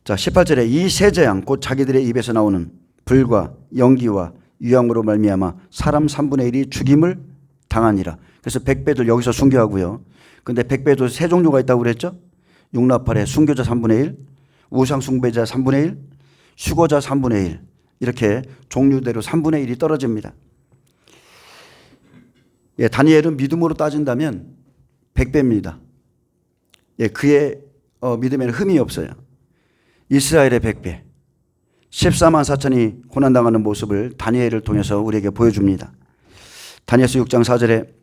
자, 18절에 이 세 재앙 곧 자기들의 입에서 나오는 불과 연기와 유황으로 말미암아 사람 3분의 1이 죽임을 당하니라. 그래서 백배들 여기서 순교하고요. 근데 백배도 세 종류가 있다고 그랬죠. 육나팔의 순교자 3분의 1, 우상 숭배자 3분의 1, 수거자 3분의 1 이렇게 종류대로 3분의 1이 떨어집니다. 예, 다니엘은 믿음으로 따진다면 백배입니다. 예, 그의 믿음에는 흠이 없어요. 이스라엘의 백배 14만 4천이 고난당하는 모습을 다니엘을 통해서 우리에게 보여줍니다. 다니엘서 6장 4절에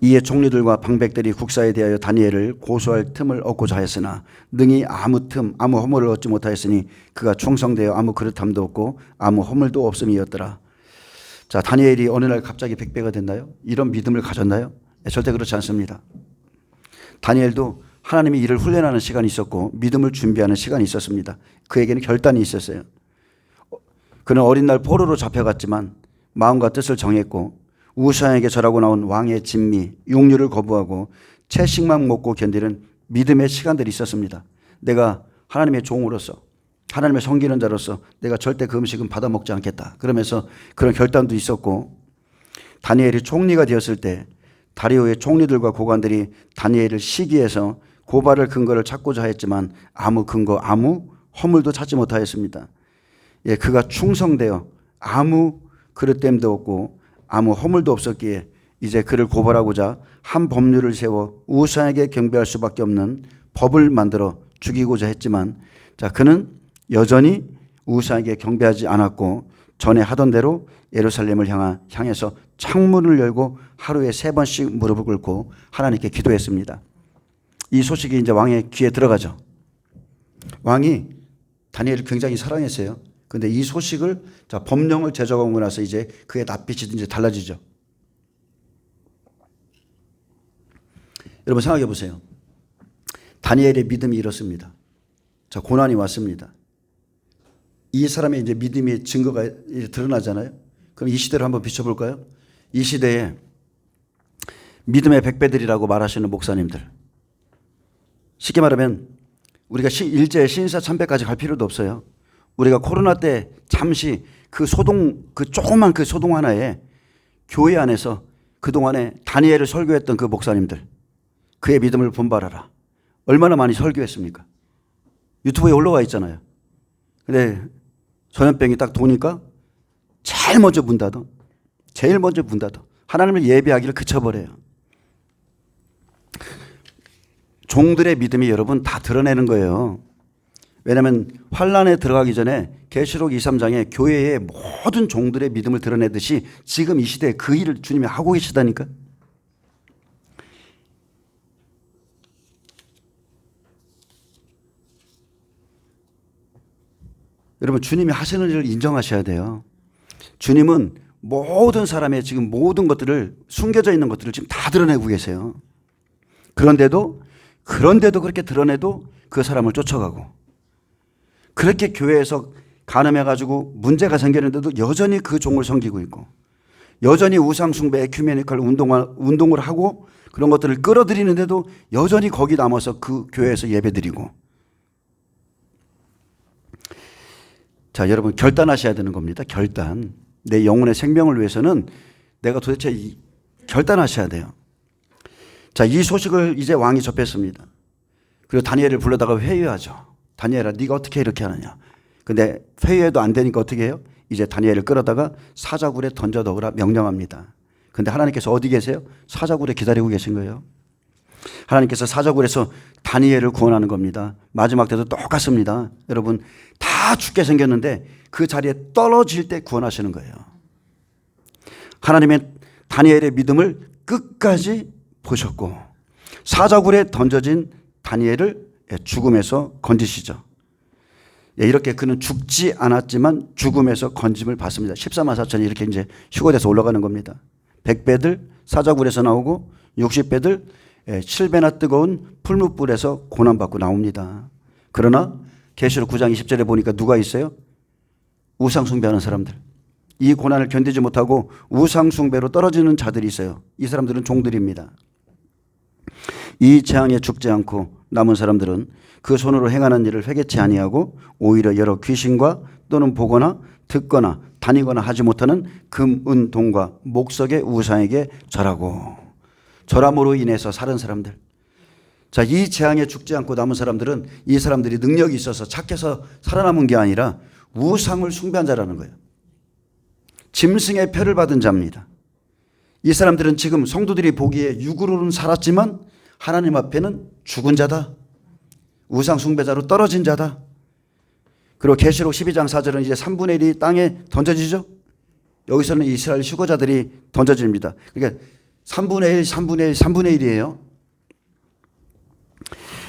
이에 총리들과 방백들이 국사에 대하여 다니엘을 고소할 틈을 얻고자 하였으나 능히 아무 허물을 얻지 못하였으니 그가 충성되어 아무 그릇함도 없고 아무 허물도 없음이었더라. 자, 다니엘이 어느 날 갑자기 백배가 됐나요? 이런 믿음을 가졌나요? 절대 그렇지 않습니다. 다니엘도 하나님이 이를 훈련하는 시간이 있었고 믿음을 준비하는 시간이 있었습니다. 그에게는 결단이 있었어요. 그는 어린 날 포로로 잡혀갔지만 마음과 뜻을 정했고 우상에게 절하고 나온 왕의 진미, 육류를 거부하고 채식만 먹고 견디는 믿음의 시간들이 있었습니다. 내가 하나님의 종으로서 하나님의 섬기는 자로서 내가 절대 그 음식은 받아 먹지 않겠다. 그러면서 그런 결단도 있었고 다니엘이 총리가 되었을 때 다리오의 총리들과 고관들이 다니엘을 시기해서 고발할 근거를 찾고자 했지만 아무 근거, 아무 허물도 찾지 못하였습니다. 예, 그가 충성되어 아무 그릇됨도 없고 아무 허물도 없었기에 이제 그를 고발하고자 한 법률을 세워 우상에게 경배할 수밖에 없는 법을 만들어 죽이고자 했지만 자, 그는 여전히 우상에게 경배하지 않았고 전에 하던 대로 예루살렘을 향해서 창문을 열고 하루에 3번씩 무릎을 꿇고 하나님께 기도했습니다. 이 소식이 이제 왕의 귀에 들어가죠. 왕이 다니엘을 굉장히 사랑했어요. 근데 이 소식을 법령을 제정하고 나서 이제 그의 낯빛이 이제 달라지죠. 여러분 생각해 보세요. 다니엘의 믿음이 이렇습니다. 자, 고난이 왔습니다. 이 사람의 이제 믿음의 증거가 드러나잖아요. 그럼 이 시대를 한번 비춰볼까요? 이 시대에 믿음의 백배들이라고 말하시는 목사님들. 쉽게 말하면 우리가 일제 신사 참배까지 갈 필요도 없어요. 우리가 코로나 때 잠시 그 조그만 그 소동 하나에 교회 안에서 그동안에 다니엘을 설교했던 그 목사님들, 그의 믿음을 본받아라. 얼마나 많이 설교했습니까? 유튜브에 올라와 있잖아요. 근데 전염병이 딱 도니까 제일 먼저 문 닫아. 하나님을 예배하기를 그쳐버려요. 종들의 믿음이 여러분 다 드러내는 거예요. 왜냐하면 환란에 들어가기 전에 계시록 2, 3장에 교회의 모든 종들의 믿음을 드러내듯이 지금 이 시대에 그 일을 주님이 하고 계시다니까. 여러분 주님이 하시는 일을 인정하셔야 돼요. 주님은 모든 사람의 지금 모든 것들을 숨겨져 있는 것들을 지금 다 드러내고 계세요. 그런데도 그렇게 드러내도 그 사람을 쫓아가고 그렇게 교회에서 간음해가지고 문제가 생겼는데도 여전히 그 종을 섬기고 있고 여전히 우상숭배 에큐메니컬 운동을 하고 그런 것들을 끌어들이는데도 여전히 거기 남아서 그 교회에서 예배드리고. 자, 여러분 결단하셔야 되는 겁니다. 결단. 내 영혼의 생명을 위해서는 내가 도대체 결단하셔야 돼요. 자, 이 소식을 이제 왕이 접했습니다. 그리고 다니엘을 불러다가 회유하죠. 다니엘아, 네가 어떻게 이렇게 하느냐. 근데 회유해도 안 되니까 어떻게 해요? 이제 다니엘을 끌어다가 사자굴에 던져 넣으라 명령합니다. 근데 하나님께서 어디 계세요? 사자굴에 기다리고 계신 거예요. 하나님께서 사자굴에서 다니엘을 구원하는 겁니다. 마지막 때도 똑같습니다. 여러분 다 죽게 생겼는데 그 자리에 떨어질 때 구원하시는 거예요. 하나님의 다니엘의 믿음을 끝까지 보셨고 사자굴에 던져진 다니엘을 죽음에서 건지시죠. 이렇게 그는 죽지 않았지만 죽음에서 건짐을 받습니다. 14만 4천이 이렇게 이제 휴거돼서 올라가는 겁니다. 100배들 사자굴에서 나오고 60배들 7배나 뜨거운 풀무불에서 고난받고 나옵니다. 그러나 계시록 9장 20절에 보니까 누가 있어요? 우상숭배하는 사람들. 이 고난을 견디지 못하고 우상숭배로 떨어지는 자들이 있어요. 이 사람들은 종들입니다. 이 재앙에 죽지 않고 남은 사람들은 그 손으로 행하는 일을 회개치 아니하고 오히려 여러 귀신과 또는 보거나 듣거나 다니거나 하지 못하는 금, 은, 동과 목석의 우상에게 절하고. 절함으로 인해서 사는 사람들. 자, 이 재앙에 죽지 않고 남은 사람들은 이 사람들이 능력이 있어서 착해서 살아남은 게 아니라 우상을 숭배한 자라는 거예요. 짐승의 표를 받은 자입니다. 이 사람들은 지금 성도들이 보기에 육으로는 살았지만 하나님 앞에는 죽은 자다. 우상 숭배자로 떨어진 자다. 그리고 계시록 12장 4절은 이제 3분의 1이 땅에 던져지죠. 여기서는 이스라엘 휴거자들이 던져집니다. 그러니까 3분의 1, 3분의 1, 3분의 1이에요.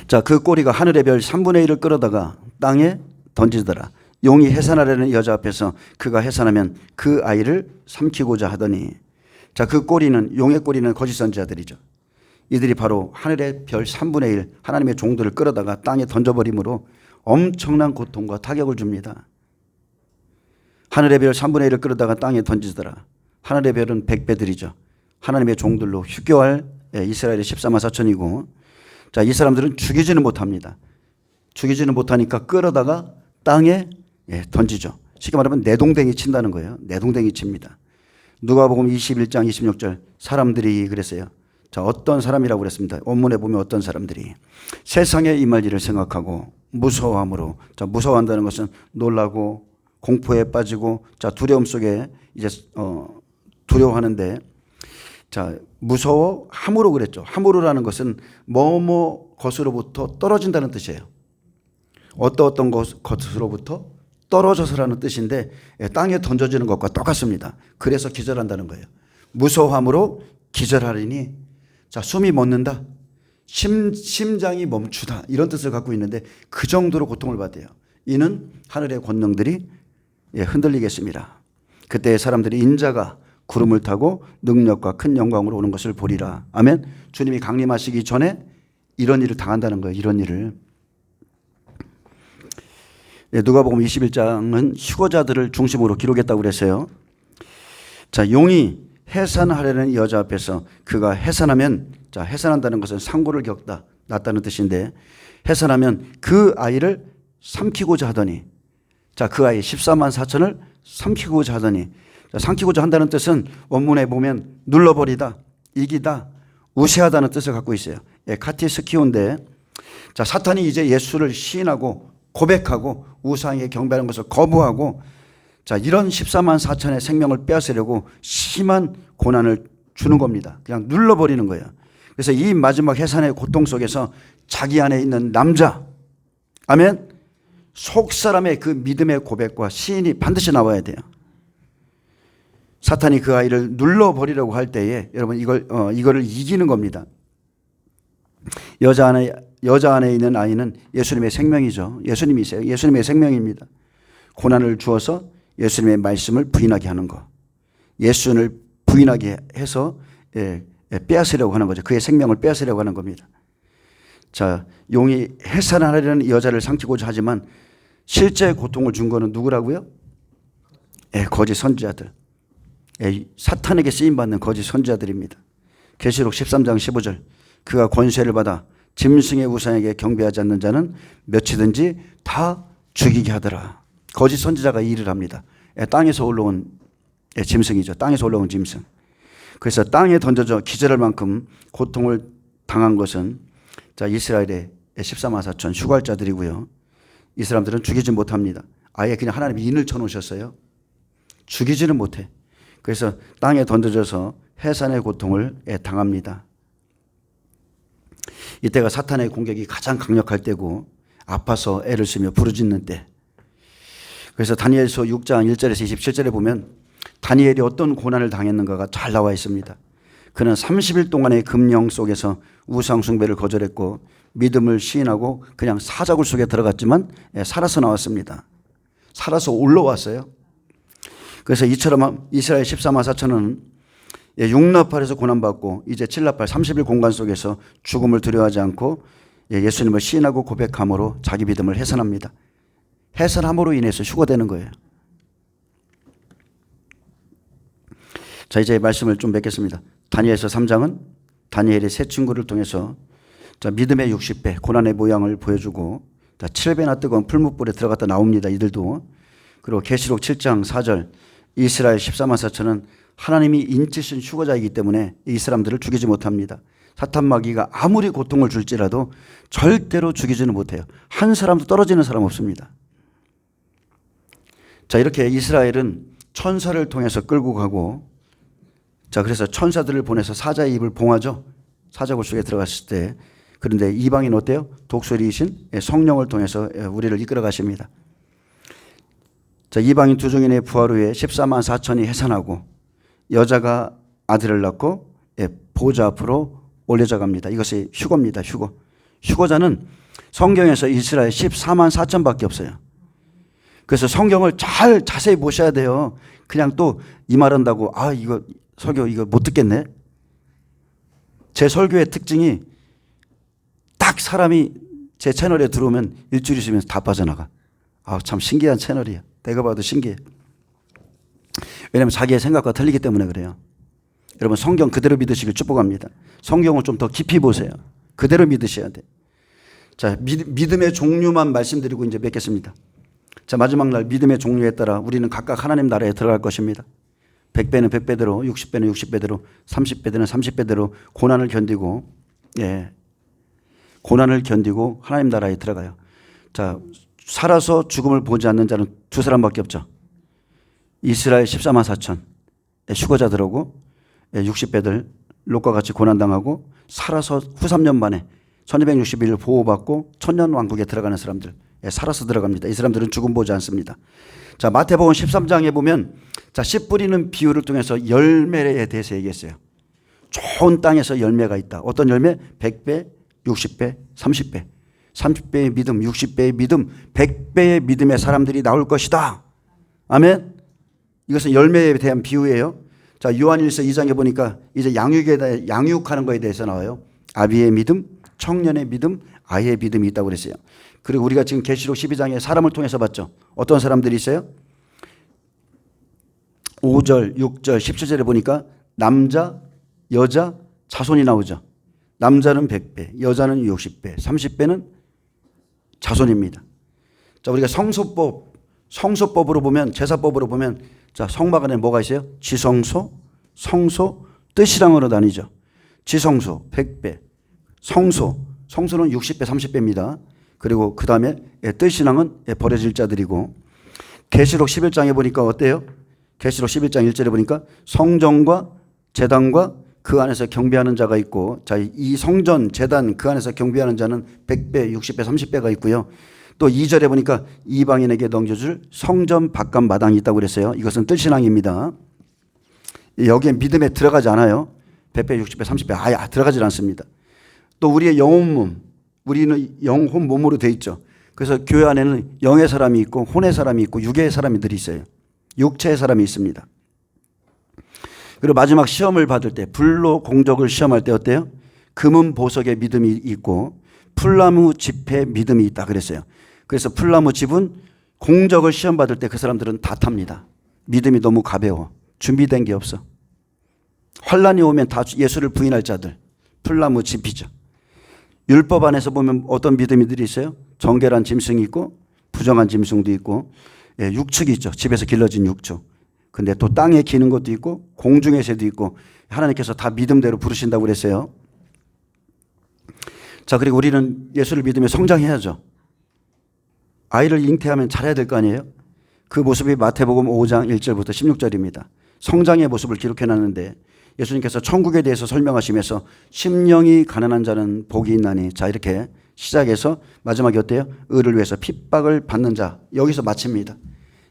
자, 그 꼬리가 하늘의 별 3분의 1을 끌어다가 땅에 던지더라. 용이 해산하려는 여자 앞에서 그가 해산하면 그 아이를 삼키고자 하더니. 자, 그 꼬리는, 용의 꼬리는 거짓 선지자들이죠. 이들이 바로 하늘의 별 3분의 1 하나님의 종들을 끌어다가 땅에 던져버림으로 엄청난 고통과 타격을 줍니다. 하늘의 별 3분의 1을 끌어다가 땅에 던지더라. 하늘의 별은 백배들이죠. 하나님의 종들로 휴교할 이스라엘의 14만 4천이고, 자, 이 사람들은 죽이지는 못합니다. 죽이지는 못하니까 끌어다가 땅에 던지죠. 쉽게 말하면 내동댕이 친다는 거예요. 내동댕이 칩니다. 누가복음 21장 26절 사람들이 그랬어요. 자, 어떤 사람이라고 그랬습니다. 원문에 보면 어떤 사람들이 세상에 임할 일을 생각하고 무서워함으로. 자, 무서워한다는 것은 놀라고 공포에 빠지고, 자, 두려움 속에 이제 두려워하는데, 자, 무서워함으로 그랬죠. 함으로라는 것은 뭐뭐 것으로부터 떨어진다는 뜻이에요. 어떤 것으로부터 떨어져서라는 뜻인데 땅에 던져지는 것과 똑같습니다. 그래서 기절한다는 거예요. 무서워함으로 기절하리니, 자, 숨이 멎는다. 심장이 멈추다. 이런 뜻을 갖고 있는데 그 정도로 고통을 받아요. 이는 하늘의 권능들이 흔들리겠습니다. 그때 사람들이 인자가 구름을 타고 능력과 큰 영광으로 오는 것을 보리라. 아멘. 주님이 강림하시기 전에 이런 일을 당한다는 거예요. 이런 일을. 누가복음 21장은 휴거자들을 중심으로 기록했다고 그랬어요. 자, 용이 해산하려는 여자 앞에서 그가 해산하면, 자, 해산한다는 것은 상고를 겪다, 났다는 뜻인데, 해산하면 그 아이를 삼키고자 하더니, 자, 그 아이 14만 4천을 삼키고자 하더니. 자, 삼키고자 한다는 뜻은 원문에 보면 눌러버리다, 이기다, 우세하다는 뜻을 갖고 있어요. 카티스키온데, 자, 사탄이 이제 예수를 시인하고 고백하고 우상에 경배하는 것을 거부하고, 자, 이런 14만 4천의 생명을 빼앗으려고 심한 고난을 주는 겁니다. 그냥 눌러버리는 거예요. 그래서 이 마지막 해산의 고통 속에서 자기 안에 있는 남자, 아멘, 속 사람의 그 믿음의 고백과 시인이 반드시 나와야 돼요. 사탄이 그 아이를 눌러버리려고 할 때에 여러분 이거를 이기는 겁니다. 여자 안에 있는 아이는 예수님의 생명이죠. 예수님이세요. 예수님의 생명입니다. 고난을 주어서 예수님의 말씀을 부인하게 하는 것. 예수를 부인하게 해서 빼앗으려고 하는 거죠. 그의 생명을 빼앗으려고 하는 겁니다. 자, 용이 해산하려는 여자를 삼키고자 하지만 실제 고통을 준 거는 누구라고요? 거짓 선지자들. 사탄에게 쓰임받는 거짓 선지자들입니다. 계시록 13장 15절 그가 권세를 받아 짐승의 우상에게 경배하지 않는 자는 몇이든지 다 죽이게 하더라. 거짓 선지자가 이 일을 합니다. 땅에서 올라온 짐승이죠. 땅에서 올라온 짐승. 그래서 땅에 던져져 기절할 만큼 고통을 당한 것은, 자, 이스라엘의 14만 4천 휴갈자들이고요. 이 사람들은 죽이지 못합니다. 아예 그냥 하나님이 인을 쳐놓으셨어요. 죽이지는 못해. 그래서 땅에 던져져서 해산의 고통을 당합니다. 이때가 사탄의 공격이 가장 강력할 때고 아파서 애를 쓰며 부르짖는 때. 그래서 다니엘서 6장 1절에서 27절에 보면 다니엘이 어떤 고난을 당했는가가 잘 나와 있습니다. 그는 30일 동안의 금령 속에서 우상 숭배를 거절했고 믿음을 시인하고 그냥 사자굴 속에 들어갔지만 살아서 나왔습니다. 살아서 올라왔어요. 그래서 이처럼 이스라엘 14만 4천은 육나팔에서 고난받고 이제 7나팔 30일 공간 속에서 죽음을 두려워하지 않고 예수님을 시인하고 고백함으로 자기 믿음을 해산합니다. 해산함으로 인해서 휴거되는 거예요. 자, 이제 말씀을 좀 맺겠습니다. 다니엘서 3장은 다니엘의 세 친구를 통해서, 자, 믿음의 60배 고난의 모양을 보여주고, 자, 7배나 뜨거운 풀무불에 들어갔다 나옵니다. 이들도. 그리고 계시록 7장 4절 이스라엘 14만 4천은 하나님이 인치신 휴거자이기 때문에 이 사람들을 죽이지 못합니다. 사탄 마귀가 아무리 고통을 줄지라도 절대로 죽이지는 못해요. 한 사람도 떨어지는 사람 없습니다. 자, 이렇게 이스라엘은 천사를 통해서 끌고 가고, 자, 그래서 천사들을 보내서 사자의 입을 봉하죠. 사자굴 속에 들어갔을 때. 그런데 이방인 어때요? 독수리이신 성령을 통해서 우리를 이끌어 가십니다. 자, 이방인 두 종인의 부활 후에 14만 4천이 해산하고 여자가 아들을 낳고 보좌 앞으로 올려져 갑니다. 이것이 휴거입니다. 휴거. 휴거자는 성경에서 이스라엘 14만 4천밖에 없어요. 그래서 성경을 자세히 보셔야 돼요. 그냥 또 이 말한다고 이거 설교 이거 못 듣겠네. 제 설교의 특징이 딱 사람이 제 채널에 들어오면 일주일 있으면 다 빠져나가. 참 신기한 채널이야. 내가 봐도 신기해. 왜냐하면 자기의 생각과 틀리기 때문에 그래요. 여러분 성경 그대로 믿으시길 축복합니다. 성경을 좀 더 깊이 보세요. 그대로 믿으셔야 돼. 자, 믿음의 종류만 말씀드리고 이제 맺겠습니다. 자, 마지막 날 믿음의 종류에 따라 우리는 각각 하나님 나라에 들어갈 것입니다. 100배는 100배대로, 60배는 60배대로, 30배대는 30배대로 고난을 견디고, 고난을 견디고 하나님 나라에 들어가요. 자, 살아서 죽음을 보지 않는 자는 두 사람밖에 없죠. 이스라엘 14만 4천 휴거자들하고 60배들 롯과 같이 고난당하고 살아서 후 3년 만에 1261일 보호받고 천년왕국에 들어가는 사람들, 살아서 들어갑니다. 이 사람들은 죽음 보지 않습니다. 자, 마태복음 13장에 보면 자, 씨 뿌리는 비유를 통해서 열매에 대해서 얘기했어요. 좋은 땅에서 열매가 있다. 어떤 열매? 100배, 60배, 30배. 30배의 믿음, 60배의 믿음, 100배의 믿음의 사람들이 나올 것이다. 아멘. 이것은 열매에 대한 비유예요. 자, 요한일서 2장에 보니까 이제 양육하는 거에 대해서 나와요. 아비의 믿음, 청년의 믿음, 아이의 믿음이 있다고 그랬어요. 그리고 우리가 지금 계시록 12장에 사람을 통해서 봤죠. 어떤 사람들이 있어요? 5절, 6절, 17절에 보니까 남자, 여자, 자손이 나오죠. 남자는 100배, 여자는 60배, 30배는 자손입니다. 자, 우리가 성소법으로 보면, 제사법으로 보면, 자, 성막 안에 뭐가 있어요? 지성소, 성소, 뜻이랑으로 나뉘죠. 지성소 100배, 성소는 60배, 30배입니다. 그리고 그 다음에 뜻신앙은 버려질 자들이고, 계시록 11장에 보니까 어때요? 계시록 11장 1절에 보니까 성전과 제단과 그 안에서 경배하는 자가 있고, 자, 이 성전, 제단 그 안에서 경배하는 자는 100배, 60배, 30배가 있고요. 또 2절에 보니까 이방인에게 넘겨줄 성전 바깥 마당이 있다고 그랬어요. 이것은 뜻신앙입니다. 여기에 믿음에 들어가지 않아요. 100배, 60배, 30배 아예 들어가지 않습니다. 또 우리의 영혼 몸, 우리는 영혼 몸으로 돼 있죠. 그래서 교회 안에는 영의 사람이 있고 혼의 사람이 있고 육의 사람들이 있어요. 육체의 사람이 있습니다. 그리고 마지막 시험을 받을 때, 불로 공적을 시험할 때 어때요? 금은 보석의 믿음이 있고 풀나무 짚의 믿음이 있다 그랬어요. 그래서 풀나무 짚은 공적을 시험 받을 때 그 사람들은 다 탑니다. 믿음이 너무 가벼워. 준비된 게 없어. 환란이 오면 다 예수를 부인할 자들, 풀나무 짚이죠. 율법 안에서 보면 어떤 믿음이들이 있어요? 정결한 짐승이 있고 부정한 짐승도 있고, 육축이 있죠. 집에서 길러진 육축. 근데 또 땅에 기는 것도 있고 공중의 새도 있고, 하나님께서 다 믿음대로 부르신다고 그랬어요. 자, 그리고 우리는 예수를 믿으며 성장해야죠. 아이를 잉태하면 잘해야 될 거 아니에요? 그 모습이 마태복음 5장 1절부터 16절입니다. 성장의 모습을 기록해 놨는데 예수님께서 천국에 대해서 설명하시면서 심령이 가난한 자는 복이 있나니, 자, 이렇게 시작해서 마지막에 어때요? 의를 위해서 핍박을 받는 자, 여기서 마칩니다.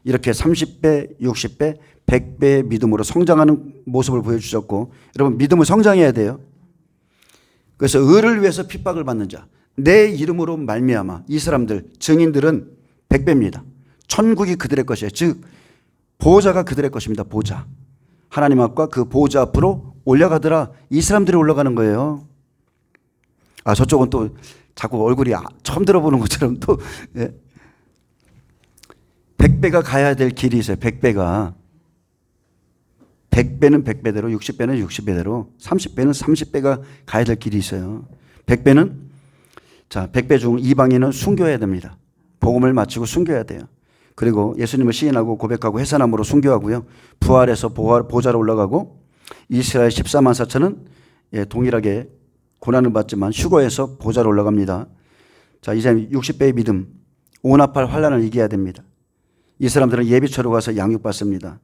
이렇게 30배, 60배, 100배의 믿음으로 성장하는 모습을 보여주셨고, 여러분 믿음을 성장해야 돼요. 그래서 의를 위해서 핍박을 받는 자, 내 이름으로 말미암아 이 사람들, 증인들은 100배입니다. 천국이 그들의 것이에요. 즉 보호자가 그들의 것입니다. 보호자. 하나님 앞과 그 보호자 앞으로 올라가더라. 이 사람들이 올라가는 거예요. 저쪽은 또 자꾸 얼굴이 처음 들어보는 것처럼 또 100배가 가야 될 길이 있어요. 100배가. 100배는 100배대로, 60배는 60배대로, 30배는 30배가 가야 될 길이 있어요. 100배는, 자, 100배 중 이방인은 순교해야 됩니다. 복음을 마치고 순교해야 돼요. 그리고 예수님을 시인하고 고백하고 해산함으로 순교하고요. 부활해서 보좌로 올라가고 이스라엘 14만 4천은 동일하게 고난을 받지만 휴거해서 보좌로 올라갑니다. 자, 이제 60배의 믿음, 오나팔 환란을 이겨야 됩니다. 이 사람들은 예비처로 가서 양육받습니다.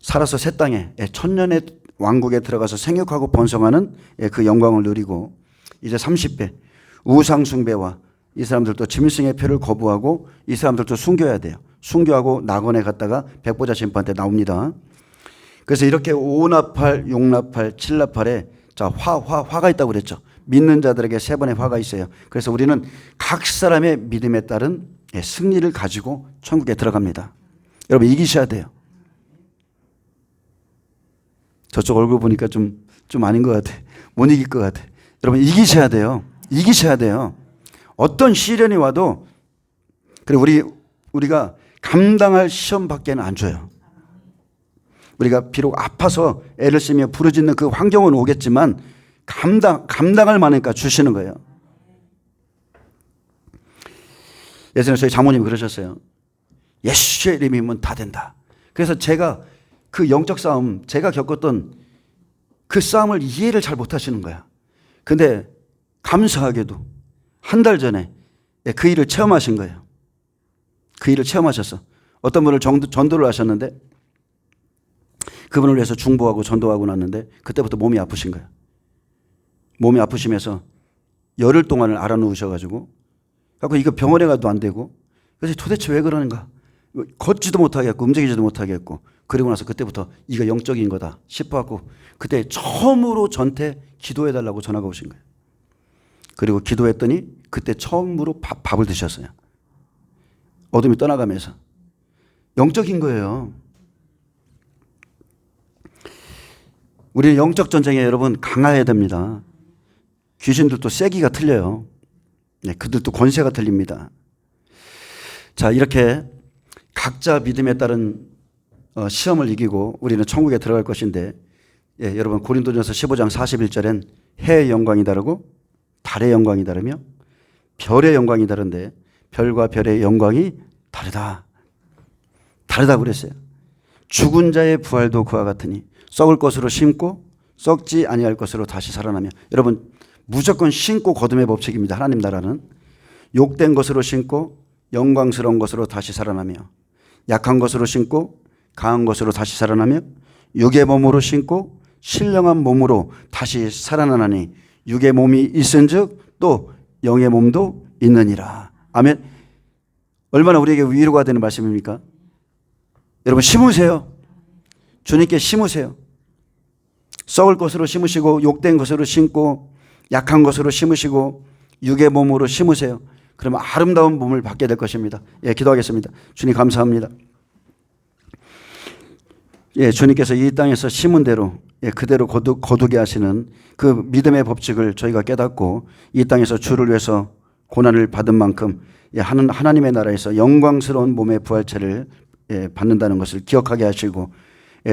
살아서 새 땅에 천년의 왕국에 들어가서 생육하고 번성하는 그 영광을 누리고 이제 30배 우상숭배와 이 사람들도 짐승의 표를 거부하고 이 사람들도 순교해야 돼요. 순교하고 낙원에 갔다가 백보자 심판 때 나옵니다. 그래서 이렇게 5나팔, 6나팔, 7나팔에 자, 화가 있다고 그랬죠. 믿는 자들에게 3번의 화가 있어요. 그래서 우리는 각 사람의 믿음에 따른 승리를 가지고 천국에 들어갑니다. 여러분 이기셔야 돼요. 저쪽 얼굴 보니까 좀 아닌 것 같아. 못 이길 것 같아. 여러분 이기셔야 돼요. 이기셔야 돼요. 어떤 시련이 와도 그리고 우리가 감당할 시험밖에는 안 줘요. 우리가 비록 아파서 애를 쓰며 부르짖는 그 환경은 오겠지만 감당할 만하니까 주시는 거예요. 예전에 저희 장모님이 그러셨어요. 예수의 이름이면 다 된다. 그래서 제가 그 영적 싸움, 제가 겪었던 그 싸움을 이해를 잘 못하시는 거야. 근데 감사하게도 한 달 전에 그 일을 체험하신 거예요. 그 일을 체험하셨어. 어떤 분을 전도를 하셨는데 그분을 위해서 중보하고 전도하고 났는데 그때부터 몸이 아프신 거예요. 몸이 아프시면서 열흘 동안을 알아누우셔가지고 그래서 이거 병원에 가도 안 되고 그래서 도대체 왜 그러는가. 걷지도 못하겠고 움직이지도 못하겠고 그리고 나서 그때부터 이거 영적인 거다 싶어갖고 그때 처음으로 전태 기도해달라고 전화가 오신 거예요. 그리고 기도했더니 그때 처음으로 밥을 드셨어요. 어둠이 떠나가면서. 영적인 거예요. 우리는 영적 전쟁에 여러분 강해야 됩니다. 귀신들도 세기가 틀려요. 그들도 권세가 틀립니다. 자, 이렇게 각자 믿음에 따른 시험을 이기고 우리는 천국에 들어갈 것인데 여러분 고린도전서 15장 41절엔 해의 영광이 다르고 달의 영광이 다르며 별의 영광이 다른데 별과 별의 영광이 다르다. 다르다고 그랬어요. 죽은 자의 부활도 그와 같으니 썩을 것으로 심고 썩지 아니할 것으로 다시 살아나며 여러분 무조건 심고 거둠의 법칙입니다. 하나님 나라는 욕된 것으로 심고 영광스러운 것으로 다시 살아나며 약한 것으로 심고 강한 것으로 다시 살아나며 육의 몸으로 심고 신령한 몸으로 다시 살아나나니 육의 몸이 있은즉 또 영의 몸도 있느니라. 아멘. 얼마나 우리에게 위로가 되는 말씀입니까? 여러분 심으세요. 주님께 심으세요. 썩을 것으로 심으시고 욕된 것으로 심고 약한 것으로 심으시고 육의 몸으로 심으세요. 그러면 아름다운 몸을 받게 될 것입니다. 기도하겠습니다. 주님 감사합니다. 주님께서 이 땅에서 심은 대로 그대로 거두게 하시는 그 믿음의 법칙을 저희가 깨닫고 이 땅에서 주를 위해서 고난을 받은 만큼 하나님의 나라에서 영광스러운 몸의 부활체를 받는다는 것을 기억하게 하시고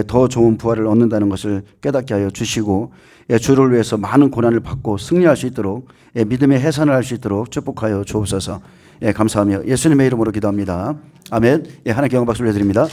더 좋은 부활을 얻는다는 것을 깨닫게 하여 주시고 주를 위해서 많은 고난을 받고 승리할 수 있도록 믿음의 해산을 할 수 있도록 축복하여 주옵소서. 감사하며 예수님의 이름으로 기도합니다. 아멘. 하나님께 영광 박수를 드립니다.